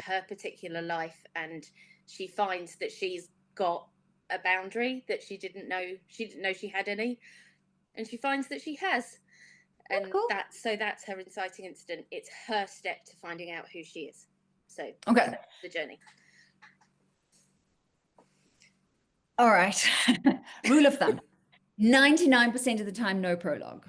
her particular life, and she finds that she's got a boundary that she didn't know she had any, and she finds that she has. And cool. That's her inciting incident. It's her step to finding out who she is. So okay, the journey. All right. Rule of thumb: 99% of the time, no prologue.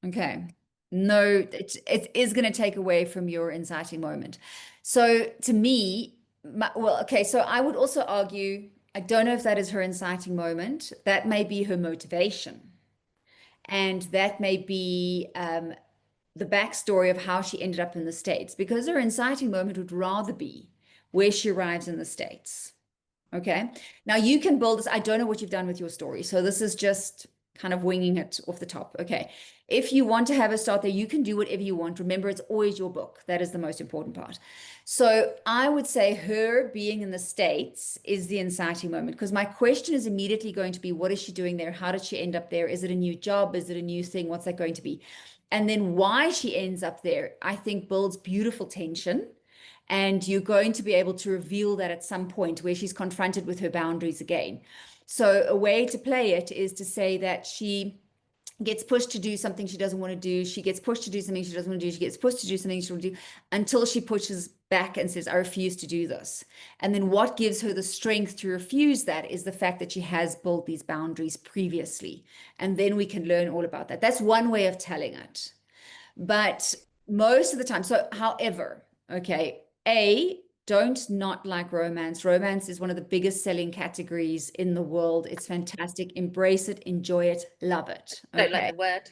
Okay. No, it is going to take away from your inciting moment. So to me, so I would also argue, I don't know if that is her inciting moment. That may be her motivation. And that may be the backstory of how she ended up in the States, because her inciting moment would rather be where she arrives in the States. Okay. Now you can build this. I don't know what you've done with your story. So this is just kind of winging it off the top. Okay. If you want to have a start there, you can do whatever you want. Remember, it's always your book. That is the most important part. So I would say her being in the States is the inciting moment, because my question is immediately going to be, what is she doing there? How did she end up there? Is it a new job? Is it a new thing? What's that going to be? And then why she ends up there, I think builds beautiful tension. And you're going to be able to reveal that at some point where she's confronted with her boundaries again. So a way to play it is to say that she gets pushed to do something she doesn't want to do. She gets pushed to do something she doesn't want to do. She gets pushed to do something she doesn't want to do, until she pushes back and says, I refuse to do this. And then what gives her the strength to refuse that is the fact that she has built these boundaries previously. And then we can learn all about that. That's one way of telling it. But most of the time, so however, okay, don't not like romance. Romance is one of the biggest selling categories in the world. It's fantastic. Embrace it, enjoy it, love it. Don't like the word.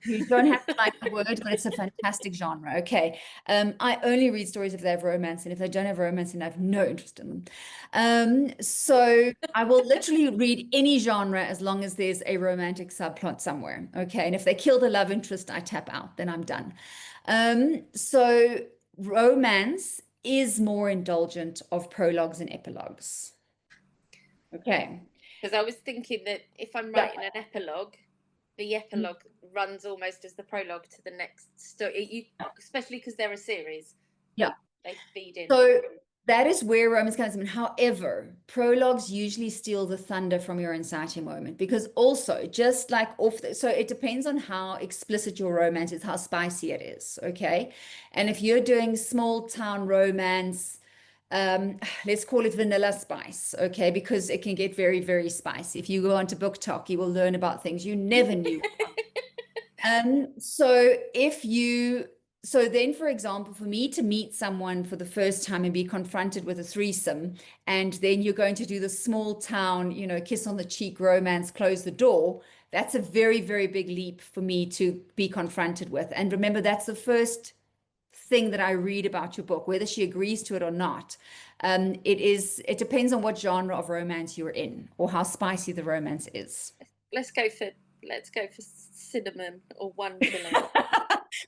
You don't have to like the word, but it's a fantastic genre. Okay. I only read stories if they have romance, and if they don't have romance, then I have no interest in them. So I will literally read any genre as long as there's a romantic subplot somewhere. Okay. And if they kill the love interest, I tap out, then I'm done. So romance is more indulgent of prologues and epilogues. Okay. Because I was thinking that if I'm writing an epilogue, the epilogue runs almost as the prologue to the next story, especially because they're a series. Yeah. They feed in. So that is where romance comes in. However, prologues usually steal the thunder from your inciting moment, because also just like so it depends on how explicit your romance is, how spicy it is. Okay. And if you're doing small town romance, let's call it vanilla spice, okay, because it can get very, very spicy. If you go onto BookTok, you will learn about things you never knew. So then, for example, for me to meet someone for the first time and be confronted with a threesome, and then you're going to do the small town, kiss on the cheek romance, close the door, that's a very, very big leap for me to be confronted with. And remember, that's the first thing that I read about your book, whether she agrees to it or not. It depends on what genre of romance you're in or how spicy the romance is. Let's go for cinnamon, or one cinnamon.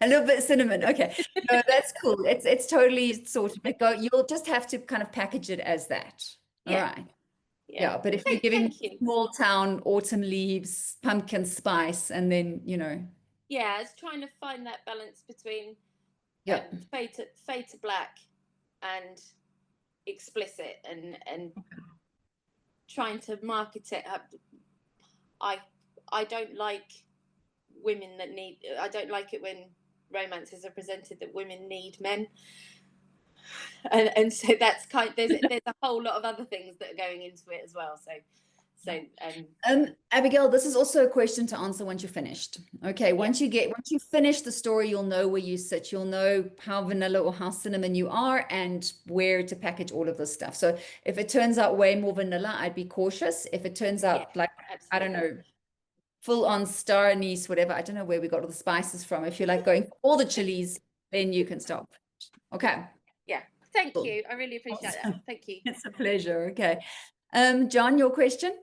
A little bit of cinnamon. Okay. No, that's cool. It's totally sorted. But you'll just have to kind of package it as that. All right. Yeah. But if you're giving small town, autumn leaves, pumpkin spice, and then, Yeah, it's trying to find that balance between fade to black and explicit, and trying to market it up. I don't like women that need. I don't like it when romances are presented that women need men, and so that's there's a whole lot of other things that are going into it as well. So Abigail, this is also a question to answer once you're finished. Okay, once you finish the story, you'll know where you sit. You'll know how vanilla or how cinnamon you are, and where to package all of this stuff. So if it turns out way more vanilla, I'd be cautious. If it turns out absolutely. I don't know, full on star anise, whatever, I don't know where we got all the spices from. If you're like going for all the chilies, then you can stop. Okay. Yeah. Thank you. I really appreciate that. Thank you. It's a pleasure. Okay. John, your question?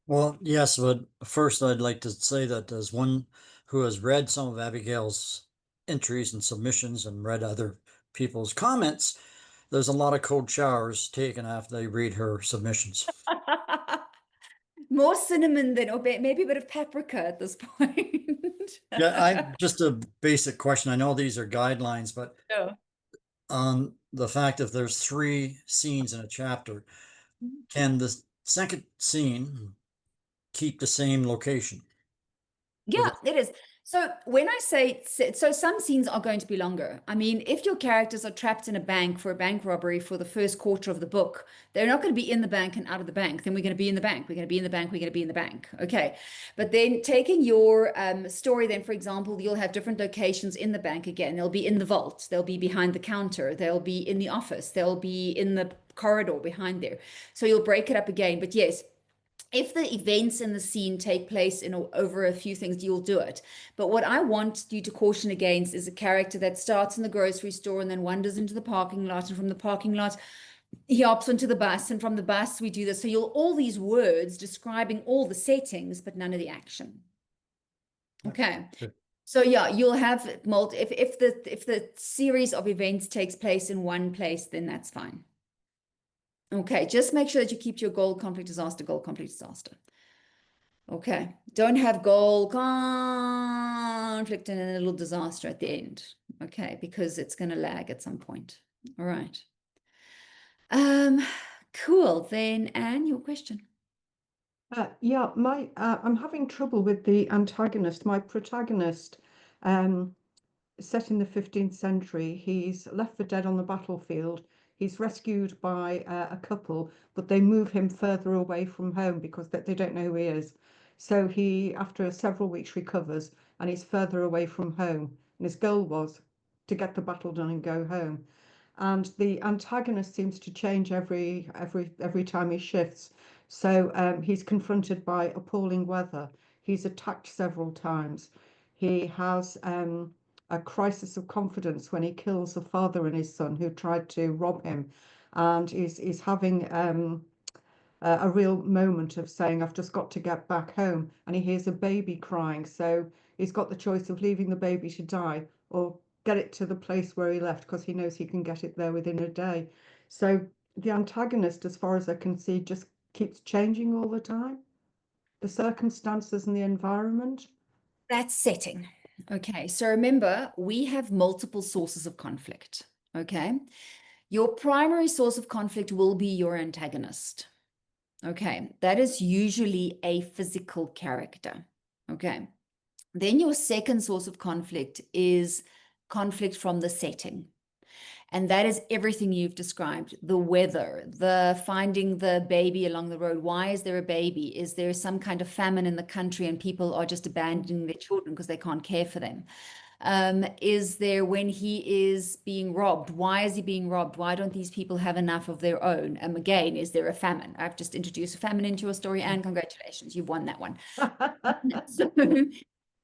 Well, yes, but first I'd like to say that as one who has read some of Abigail's entries and submissions and read other people's comments, there's a lot of cold showers taken after they read her submissions. More cinnamon than, or maybe a bit of paprika at this point. Yeah, just a basic question. I know these are guidelines, but on the fact if there's 3 scenes in a chapter, can the second scene keep the same location? Yeah, it is. So when I say, so some scenes are going to be longer. I mean, if your characters are trapped in a bank for a bank robbery for the first quarter of the book, they're not going to be in the bank and out of the bank. Then we're going to be in the bank. We're going to be in the bank. We're going to be in the bank. Okay. But then taking your story, then, for example, you'll have different locations in the bank again. They'll be in the vault. They'll be behind the counter. They'll be in the office. They'll be in the corridor behind there. So you'll break it up again. But yes, if the events in the scene take place over a few things, you'll do it. But what I want you to caution against is a character that starts in the grocery store and then wanders into the parking lot, and from the parking lot he hops onto the bus, and from the bus we do this. So you'll all these words describing all the settings, but none of the action. Okay. Good. So yeah, you'll have if the series of events takes place in one place, then that's fine. Okay, just make sure that you keep your goal, conflict, disaster, goal, conflict, disaster. Okay, don't have goal, conflict, and a little disaster at the end. Okay, because it's going to lag at some point. All right. Cool. Then, Anne, your question. Yeah, I'm having trouble with the antagonist. My protagonist, set in the 15th century, he's left for dead on the battlefield. He's rescued by a couple, but they move him further away from home because they don't know who he is. So he, after several weeks, recovers and he's further away from home. And his goal was to get the battle done and go home. And the antagonist seems to change every time he shifts. So he's confronted by appalling weather. He's attacked several times. He has a crisis of confidence when he kills a father and his son who tried to rob him, and is having a real moment of saying, I've just got to get back home. And he hears a baby crying. So he's got the choice of leaving the baby to die or get it to the place where he left, because he knows he can get it there within a day. So the antagonist, as far as I can see, just keeps changing all the time. The circumstances and the environment. That's setting. Okay, so remember, we have multiple sources of conflict. Okay, your primary source of conflict will be your antagonist. Okay, that is usually a physical character. Okay, then your second source of conflict is conflict from the setting. And that is everything you've described: the weather, the finding the baby along the road. Why is there a baby? Is there some kind of famine in the country and people are just abandoning their children because they can't care for them? Is there when he is being robbed? Why is he being robbed? Why don't these people have enough of their own? Again, is there a famine? I've just introduced a famine into your story, and congratulations, you've won that one. So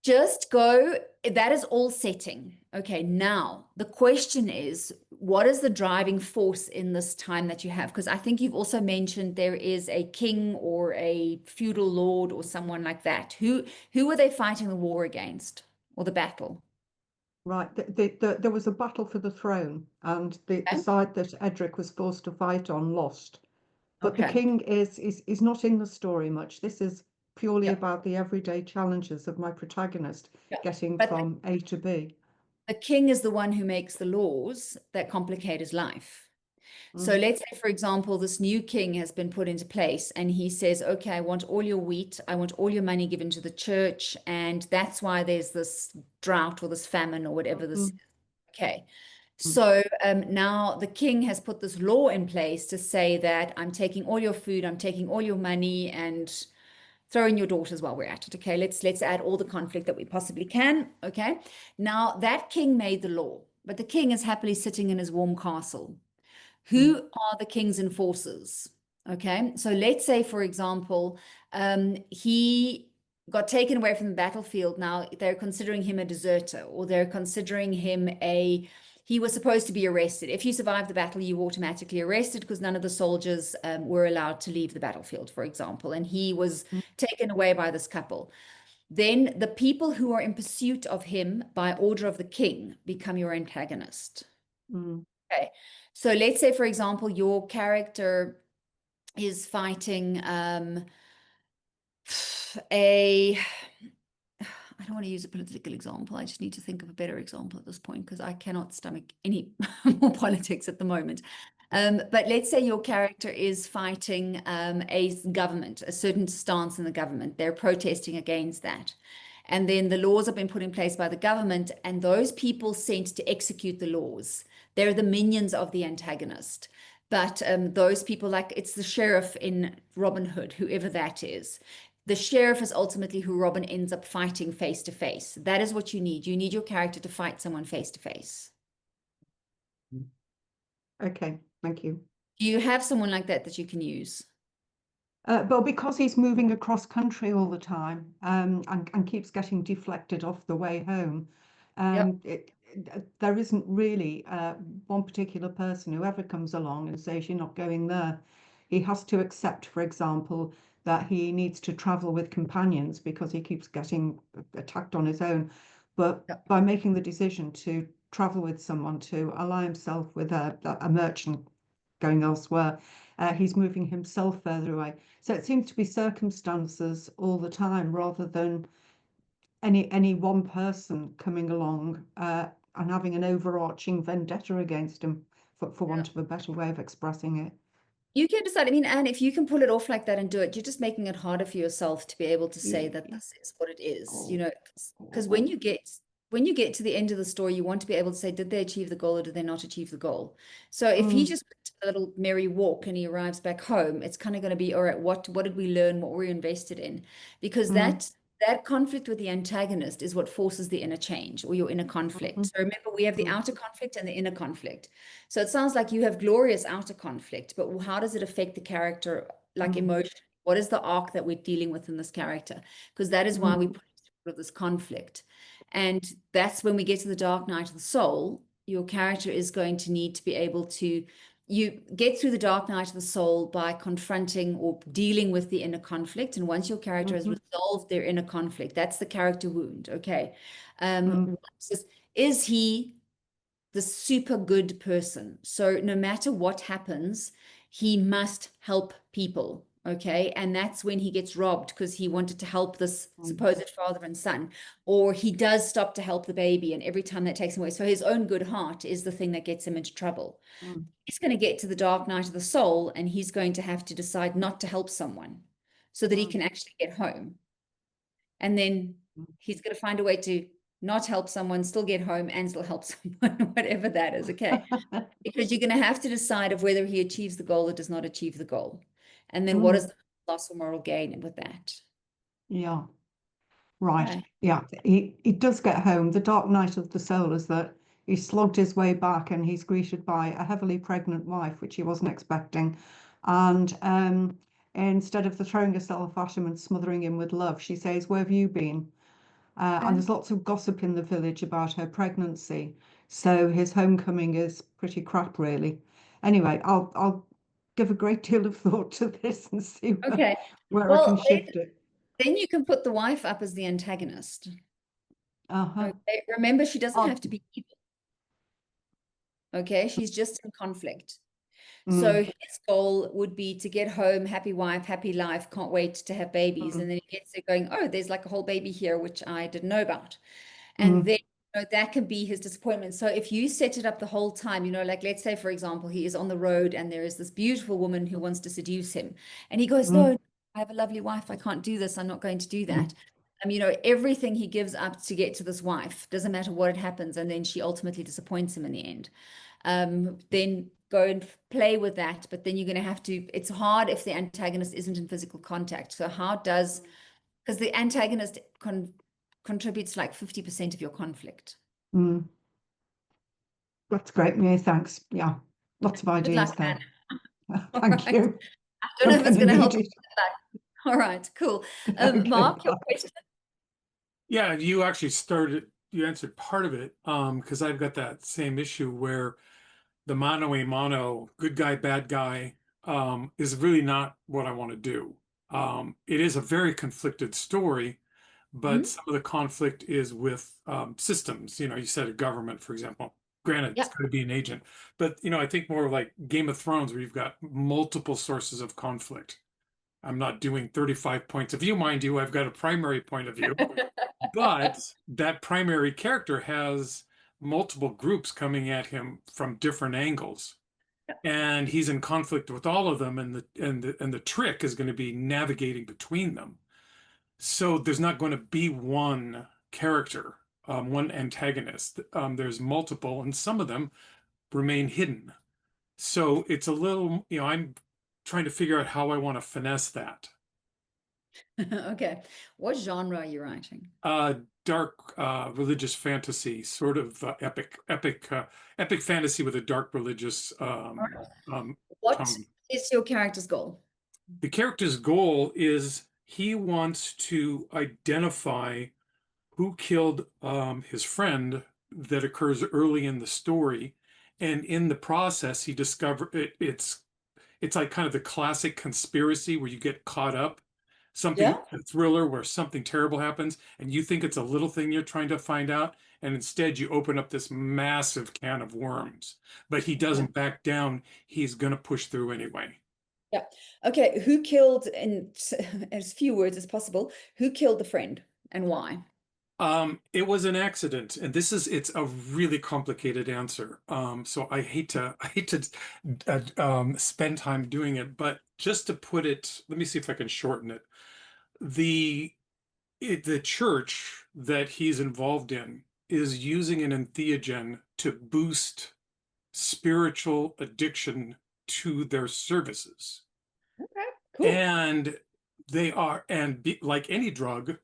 just go, that is all setting. Okay, now the question is, what is the driving force in this time that you have? Because I think you've also mentioned there is a king or a feudal lord or someone like that. Who were they fighting the war against, or the battle? Right, there was a battle for the throne, and the Okay. side that Edric was forced to fight on lost. But the Okay. king is not in the story much. This is purely Yeah. about the everyday challenges of my protagonist Yeah. getting But from A to B. the king is the one who makes the laws that complicate his life. So let's say, for example, this new king has been put into place and he says, okay, I want all your wheat, I want all your money given to the church, and that's why there's this drought or this famine or whatever this is. Okay. So now the king has put this law in place to say that I'm taking all your food, I'm taking all your money, and throw in your daughters while we're at it. Okay, let's add all the conflict that we possibly can. Okay. Now that king made the law, but the king is happily sitting in his warm castle. Who are the king's enforcers? Okay, so let's say, for example, he got taken away from the battlefield. Now they're considering him a deserter, or they're considering him he was supposed to be arrested. If you survive the battle, you automatically arrested because none of the soldiers were allowed to leave the battlefield, for example, and he was taken away by this couple. Then the people who are in pursuit of him by order of the king become your antagonist. Okay, so let's say, for example, your character is fighting I don't want to use a political example. I just need to think of a better example at this point because I cannot stomach any more politics at the moment. But let's say your character is fighting a government, a certain stance in the government. They're protesting against that. And then the laws have been put in place by the government, and those people sent to execute the laws, they're the minions of the antagonist. But those people, like it's the sheriff in Robin Hood, whoever that is. The sheriff is ultimately who Robin ends up fighting face to face. That is what you need. You need your character to fight someone face to face. Okay, thank you. Do you have someone like that you can use? Well, because he's moving across country all the time and keeps getting deflected off the way home, there isn't really one particular person who ever comes along and says you're not going there. He has to accept, for example, that he needs to travel with companions because he keeps getting attacked on his own. But Yep. by making the decision to travel with someone, to ally himself with a merchant going elsewhere, he's moving himself further away. So it seems to be circumstances all the time rather than any one person coming along and having an overarching vendetta against him, for want of a better way of expressing it. You can decide. I mean, Anne, if you can pull it off like that and do it, you're just making it harder for yourself to be able to say that this is what it is, you know, because when you get to the end of the story, you want to be able to say, did they achieve the goal or did they not achieve the goal? So if he just went a little merry walk and he arrives back home, it's kind of going to be, all right, what did we learn? What were we invested in? Because that conflict with the antagonist is what forces the inner change or your inner conflict. So remember, we have the outer conflict and the inner conflict. So it sounds like you have glorious outer conflict, but how does it affect the character, like emotion? What is the arc that we're dealing with in this character? Because that is why we put this conflict. And that's when we get to the dark night of the soul, your character is going to need to be able to, you get through the dark night of the soul by confronting or dealing with the inner conflict. And once your character has resolved their inner conflict, that's the character wound. Okay. Is he the super good person? So no matter what happens, he must help people. Okay. And that's when he gets robbed because he wanted to help this supposed father and son, or he does stop to help the baby. And every time that takes him away. So his own good heart is the thing that gets him into trouble. He's going to get to the dark night of the soul and he's going to have to decide not to help someone so that he can actually get home. And then he's going to find a way to not help someone, still get home and still help someone, whatever that is. Okay. Because you're going to have to decide of whether he achieves the goal or does not achieve the goal. And then what is the loss or moral gain with that? Yeah. Right. Okay. Yeah. He does get home. The dark night of the soul is that he slogged his way back and he's greeted by a heavily pregnant wife, which he wasn't expecting. And instead of throwing herself at him and smothering him with love, she says, "Where have you been?" And there's lots of gossip in the village about her pregnancy. So his homecoming is pretty crap, really. Anyway, I'll give a great deal of thought to this and see Okay. where I can Well, shift it. then you can put the wife up as the antagonist. Uh-huh. Okay. Remember, she doesn't Oh. have to be evil. Okay. She's just in conflict. Mm. So his goal would be to get home, happy wife, happy life, can't wait to have babies. And then he gets there going, oh, there's like a whole baby here, which I didn't know about. And then that can be his disappointment. So if you set it up the whole time, you know, like let's say, for example, he is on the road and there is this beautiful woman who wants to seduce him. And he goes, no, I have a lovely wife. I can't do this. I'm not going to do that. You know, everything he gives up to get to this wife, doesn't matter what it happens. And then she ultimately disappoints him in the end. Then go and play with that. But then you're going to have to, it's hard if the antagonist isn't in physical contact. So how does, because the antagonist contributes like 50% of your conflict. That's great, Mia. Thanks. Yeah, lots of ideas luck, there. Right. Thank you. I don't know if it's going to help. Needed. All right, cool. Okay, Mark, your bye. question? Yeah, you actually you answered part of it, because I've got that same issue where the mano a mano, good guy, bad guy, is really not what I want to do. It is a very conflicted story, but some of the conflict is with systems. You know, you said a government, for example. Granted, it's going to be an agent, but you know, I think more like Game of Thrones, where you've got multiple sources of conflict. I'm not doing 35 points of view, mind you. I've got a primary point of view, but that primary character has multiple groups coming at him from different angles, and he's in conflict with all of them. And the trick is going to be navigating between them. So there's not going to be one character, one antagonist. There's multiple, and some of them remain hidden. So it's a little, you know, I'm trying to figure out how I want to finesse that. Okay. What genre are you writing? Dark religious fantasy, sort of epic fantasy with a dark religious What tone. is your character's goal? The character's goal is he wants to identify who killed his friend, that occurs early in the story, and in the process, he discovered it's like kind of the classic conspiracy where you get caught up, something Yeah. a thriller where something terrible happens, and you think it's a little thing you're trying to find out, and instead you open up this massive can of worms. But he doesn't back down; he's going to push through anyway. Yeah. Okay. Who killed, in as few words as possible, who killed the friend and why? It was an accident, and it's a really complicated answer. So I hate to spend time doing it, but just to put it, let me see if I can shorten it. The church that he's involved in is using an entheogen to boost spiritual addiction to their services. Okay. Cool. And like any drug,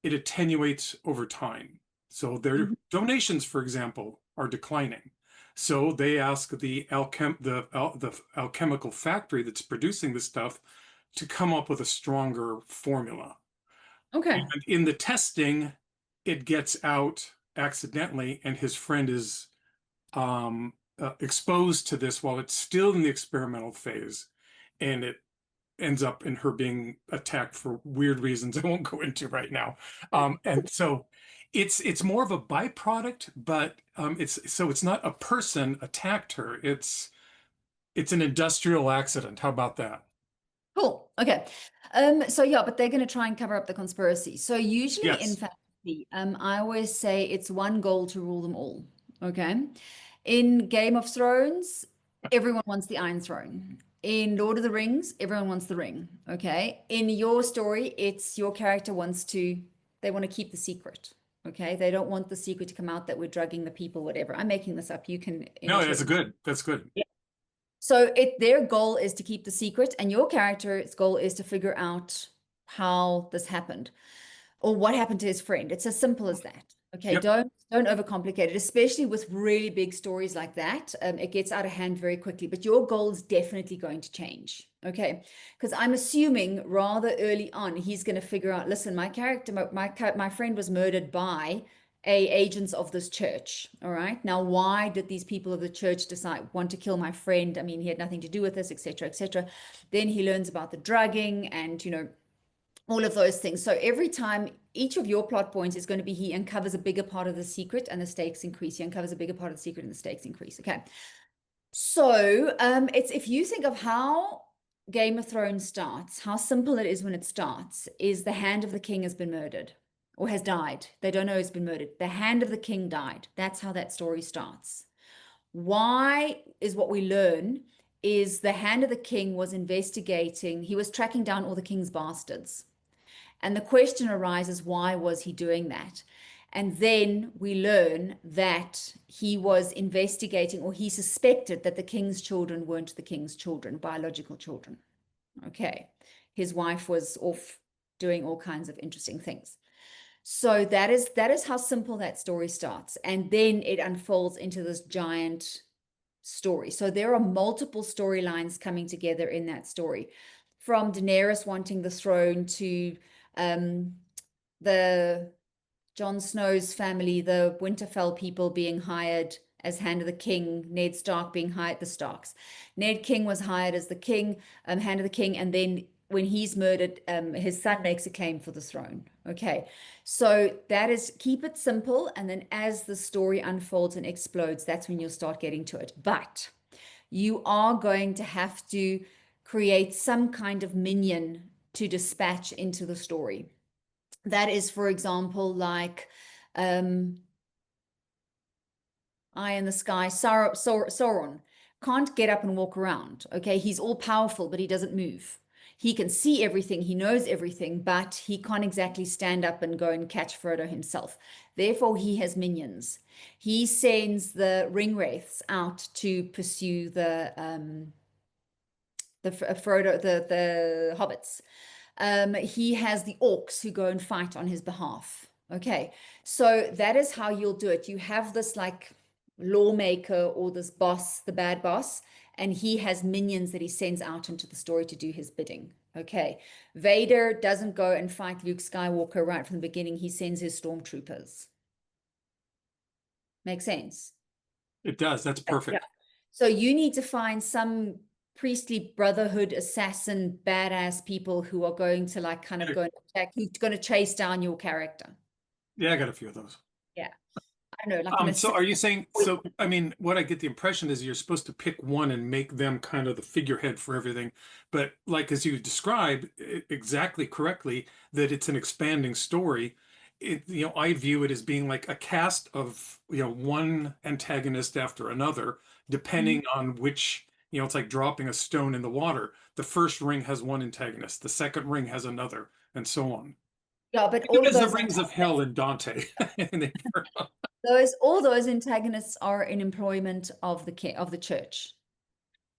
it attenuates over time. So their donations, for example, are declining. So they ask the alchemical factory that's producing this stuff to come up with a stronger formula. Okay. And in the testing, it gets out accidentally, and his friend is exposed to this while it's still in the experimental phase, and it ends up in her being attacked for weird reasons I won't go into right now. And so it's more of a byproduct, but it's not a person attacked her. It's an industrial accident. How about that? Cool. Okay. So yeah, but they're going to try and cover up the conspiracy. So usually in Yes. fantasy, I always say it's one goal to rule them all. Okay. In Game of Thrones, everyone wants the Iron Throne. In Lord of the Rings, everyone wants the ring. Okay. In your story, it's your character they want to keep the secret. Okay. They don't want the secret to come out that we're drugging the people, whatever. I'm making this up. You can. No, that's good. That's good. So their goal is to keep the secret, and your character's goal is to figure out how this happened or what happened to his friend. It's as simple as that. Okay, Yep. don't overcomplicate it, especially with really big stories like that. It gets out of hand very quickly, but your goal is definitely going to change. Okay, because I'm assuming rather early on he's going to figure out, listen, my character, my friend was murdered by agents of this church. All right, now why did these people of the church want to kill my friend? I mean, he had nothing to do with this, etc., etc. Then he learns about the drugging and all of those things. So every time, each of your plot points is going to be he uncovers a bigger part of the secret and the stakes increase. He uncovers a bigger part of the secret and the stakes increase. Okay. So it's, if you think of how Game of Thrones starts, how simple it is when it starts, is the hand of the king has been murdered or has died. They don't know he's been murdered. The hand of the king died. That's how that story starts. Why is what we learn is the hand of the king was investigating, he was tracking down all the king's bastards. And the question arises, why was he doing that? And then we learn that he was investigating, or he suspected that the king's children weren't the king's children, biological children. Okay. His wife was off doing all kinds of interesting things. So that is how simple that story starts. And then it unfolds into this giant story. So there are multiple storylines coming together in that story, from Daenerys wanting the throne to the Jon Snow's family, the Winterfell people being hired as Hand of the King, Ned Stark being hired, the Starks. Ned King was hired as the king, Hand of the King, and then when he's murdered, his son makes a claim for the throne. Okay, so that is, keep it simple, and then as the story unfolds and explodes, that's when you'll start getting to it. But you are going to have to create some kind of minion to dispatch into the story. That is, for example, like Eye in the Sky, Sauron can't get up and walk around. Okay, he's all powerful, but he doesn't move. He can see everything, he knows everything, but he can't exactly stand up and go and catch Frodo himself. Therefore, he has minions. He sends the Ringwraiths out to pursue the Frodo, the hobbits. He has the orcs who go and fight on his behalf. Okay, so that is how you'll do it. You have this like lawmaker or this boss, the bad boss, and he has minions that he sends out into the story to do his bidding. Okay, Vader doesn't go and fight Luke Skywalker right from the beginning. He sends his stormtroopers. Make sense? It does. That's perfect. So you need to find some priestly brotherhood assassin badass people who are going to like kind of Sure. go and attack, who's going to chase down your character. Yeah, I got a few of those. I don't know, like an So are you saying, Wait. so, I mean, what I get the impression is you're supposed to pick one and make them kind of the figurehead for everything. But like, as you described exactly correctly, that it's an expanding story. I view it as being like a cast of, one antagonist after another, depending on which, it's like dropping a stone in the water. The first ring has one antagonist, the second ring has another, and so on. Yeah, but Think all of of it as those the rings of hell in Dante. all those antagonists are in employment of the church.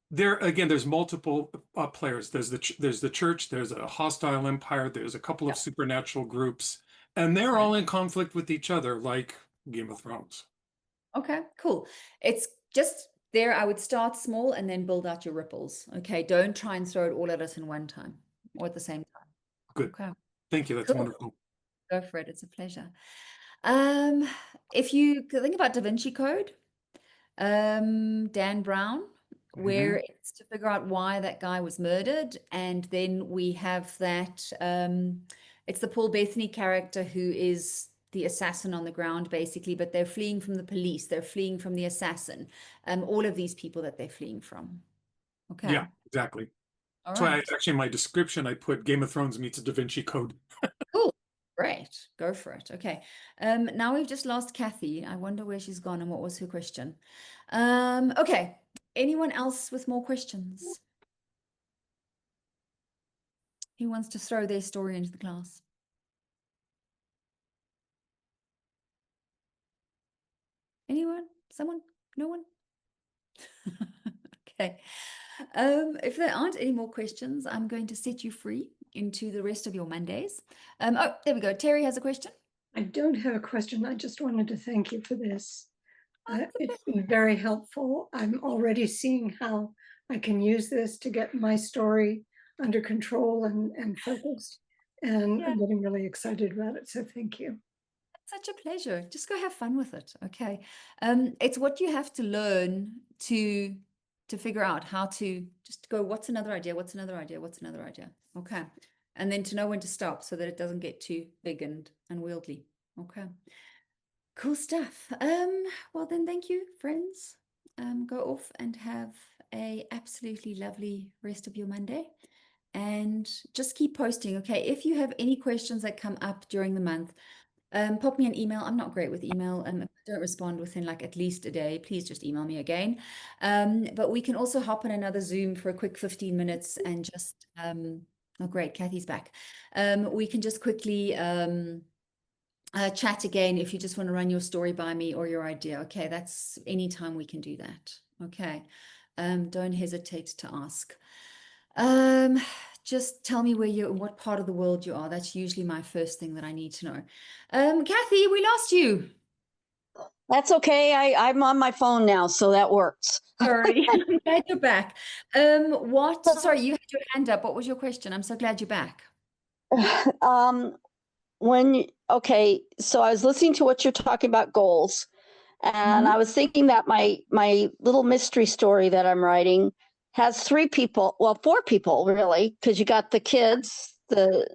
There's multiple players. There's the church. There's a hostile empire. There's a couple of supernatural groups, and they're all in conflict with each other, like Game of Thrones. Okay, cool. It's just there. I would start small and then build out your ripples. Okay, don't try and throw it all at us in one time or at the same time. Good. Okay, Thank you. That's cool. wonderful. Go for it. It's a pleasure. If you think about Da Vinci Code, Dan Brown, where it's to figure out why that guy was murdered, and then we have that it's the Paul Bettany character who is the assassin on the ground, basically, but they're fleeing from the police, they're fleeing from the assassin, all of these people that they're fleeing from. Okay. Yeah, exactly. All That's why right. actually in my description I put Game of Thrones meets Da Vinci Code. Cool. Great. Go for it. Okay. Now we've just lost Kathy. I wonder where she's gone and what was her question. Okay. Anyone else with more questions? Who wants to throw their story into the class? Anyone? Someone? No one? Okay. If there aren't any more questions, I'm going to set you free into the rest of your Mondays. Oh, there we go. Terry has a question. I don't have a question. I just wanted to thank you for this. it's a It's been very helpful. I'm already seeing how I can use this to get my story under control and focused. And Yeah. I'm getting really excited about it. So thank you. Such a pleasure. Just go have fun with it. Okay. It's what you have to learn to figure out how to just go, what's another idea? What's another idea? What's another idea? Okay. And then to know when to stop so that it doesn't get too big and unwieldy. Okay. Cool stuff. Well then, thank you, friends. Go off and have a absolutely lovely rest of your Monday. And just keep posting. Okay. If you have any questions that come up during the month, pop me an email. I'm not great with email, and if I don't respond within like at least a day, please just email me again. But we can also hop on another Zoom for a quick 15 minutes and just oh great, Kathy's back. We can just quickly chat again if you just want to run your story by me or your idea. Okay, that's anytime we can do that. Okay. Don't hesitate to ask. Just tell me what part of the world you are. That's usually my first thing that I need to know. Kathy, we lost you. That's okay. I'm on my phone now, so that works. Sorry, I'm glad you're back. Sorry, you had your hand up. What was your question? I'm so glad you're back. Okay, so I was listening to what you're talking about goals, and I was thinking that my little mystery story that I'm writing has 4 people really, because you got the kids, the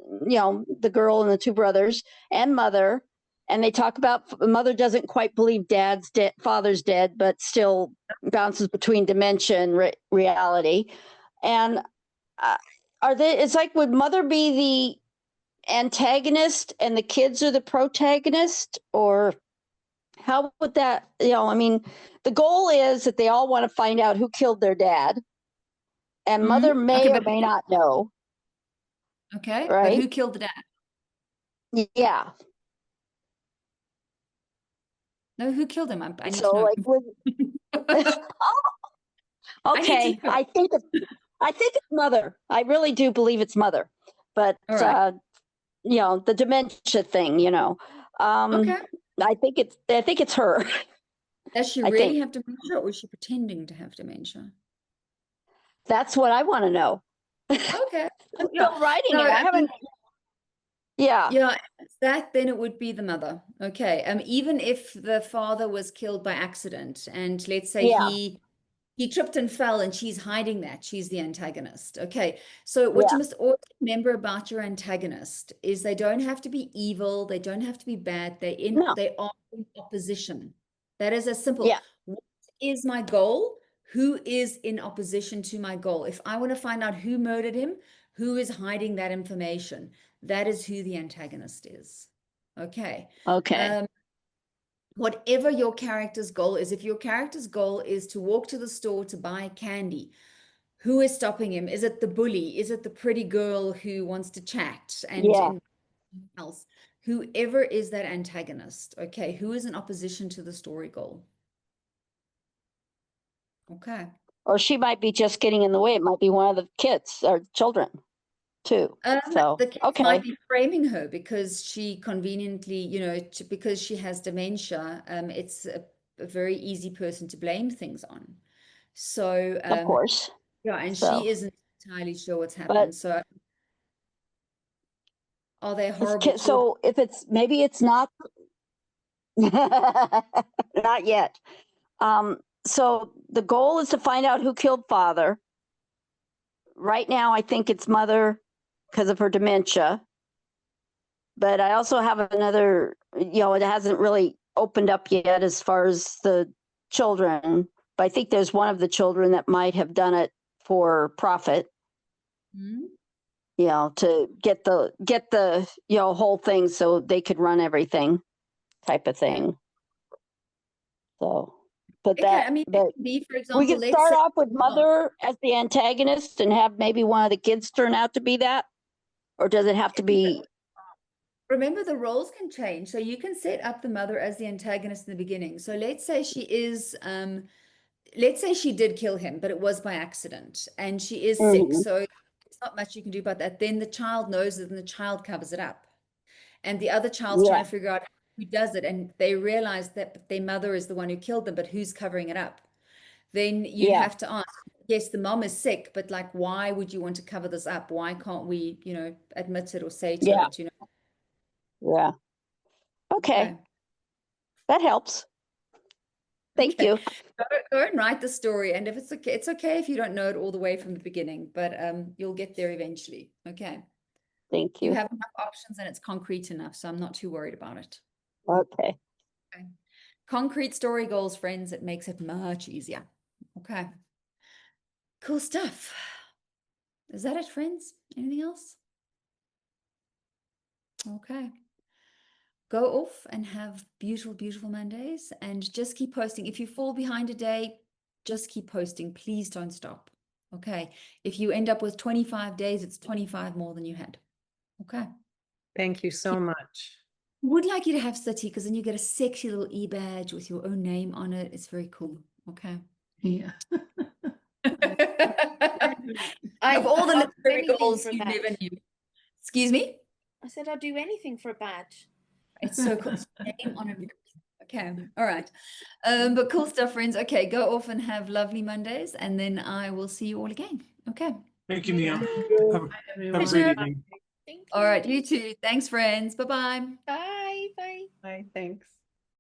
girl and the 2 brothers and mother, and they talk about mother doesn't quite believe dad's dead, father's dead, but still bounces between dimension and reality. And it's like, would mother be the antagonist and the kids are the protagonist, or how would that, I mean, the goal is that they all want to find out who killed their dad, and mother may or may not know. Okay, right? But who killed the dad? Yeah. No, who killed him? I need So to know. like okay, I think it's mother. I really do believe it's mother, but All right. the dementia thing, Okay. I think it's her. Does she I really think. have dementia, or is she pretending to have dementia? That's what I want to know. Okay. I'm Yeah. still writing No, it. I I haven't. Yeah. Yeah. that, then it would be the mother. Okay. Even if the father was killed by accident, and let's say Yeah. he tripped and fell, and she's hiding that, she's the antagonist. Okay. So what you must always remember about your antagonist is they don't have to be evil, they don't have to be bad, No. they are in opposition. That is as simple. Yeah. What is my goal? Who is in opposition to my goal? If I want to find out who murdered him, who is hiding that information, that is who the antagonist is. Okay. Okay. Whatever your character's goal is, if your character's goal is to walk to the store to buy candy, who is stopping him? Is it the bully? Is it the pretty girl who wants to chat and Yeah. else? Whoever is that antagonist, okay, who is in opposition to the story goal? Okay. Or she might be just getting in the way. It might be one of the kids or children too. So, The kids okay. might be framing her because she conveniently, you know, because she has dementia. It's a very easy person to blame things on. So, Of course. yeah, and So, she isn't entirely sure what's but happened. So, are they it's horrible children? so if it's maybe it's not not yet. So the goal is to find out who killed father. Right now, I think it's mother because of her dementia. But I also have another, you know, it hasn't really opened up yet as far as the children. But I think there's one of the children that might have done it for profit, Hmm? you know, to get the you know, whole thing so they could run everything type of thing. So, but I mean, it but could be, for we example, could let's start say, off with mother as the antagonist and have maybe one of the kids turn out to be that, or does it have to be? remember the roles can change. So you can set up the mother as the antagonist in the beginning. So let's say she is, let's say she did kill him, but it was by accident and she is sick. Mhm. So there's not much you can do about that. Then the child knows it and the child covers it up. And the other child's Yeah. trying to figure out who does it. And they realize that their mother is the one who killed them, but who's covering it up? Then you Yeah. have to ask, yes, the mom is sick, but like, why would you want to cover this up? Why can't we, you know, admit it or say to Yeah. it, you know? Yeah. Okay. That helps. Thank Okay. you. Go and write the story. And if it's okay if you don't know it all the way from the beginning, but you'll get there eventually. Okay. Thank You you. have enough options and it's concrete enough, so I'm not too worried about it. Okay. Okay. Concrete story goals, friends. It makes it much easier. Okay. Cool stuff. Is that it, friends? Anything else? Okay. Go off and have beautiful, beautiful Mondays and just keep posting. If you fall behind a day, just keep posting. Please don't stop. Okay. If you end up with 25 days, it's 25 more than you had. Okay. Thank you so much. Would like you to have City because then you get a sexy little e-badge with your own name on it. It's very cool. Okay. Yeah. Of all the I'll do literary anything goals for a you badge. never knew. Excuse me? I said I'll do anything for a badge. It's so cool. It's your name on it. Okay. All right. But cool stuff, friends. Okay. Go off and have lovely Mondays. And then I will see you all again. Okay. Thank you, Nia. Thank Have, you. have a everyone. great evening. Thank you. All right. You too. Thanks, friends. Bye-bye. Bye. Bye. Bye. Thanks.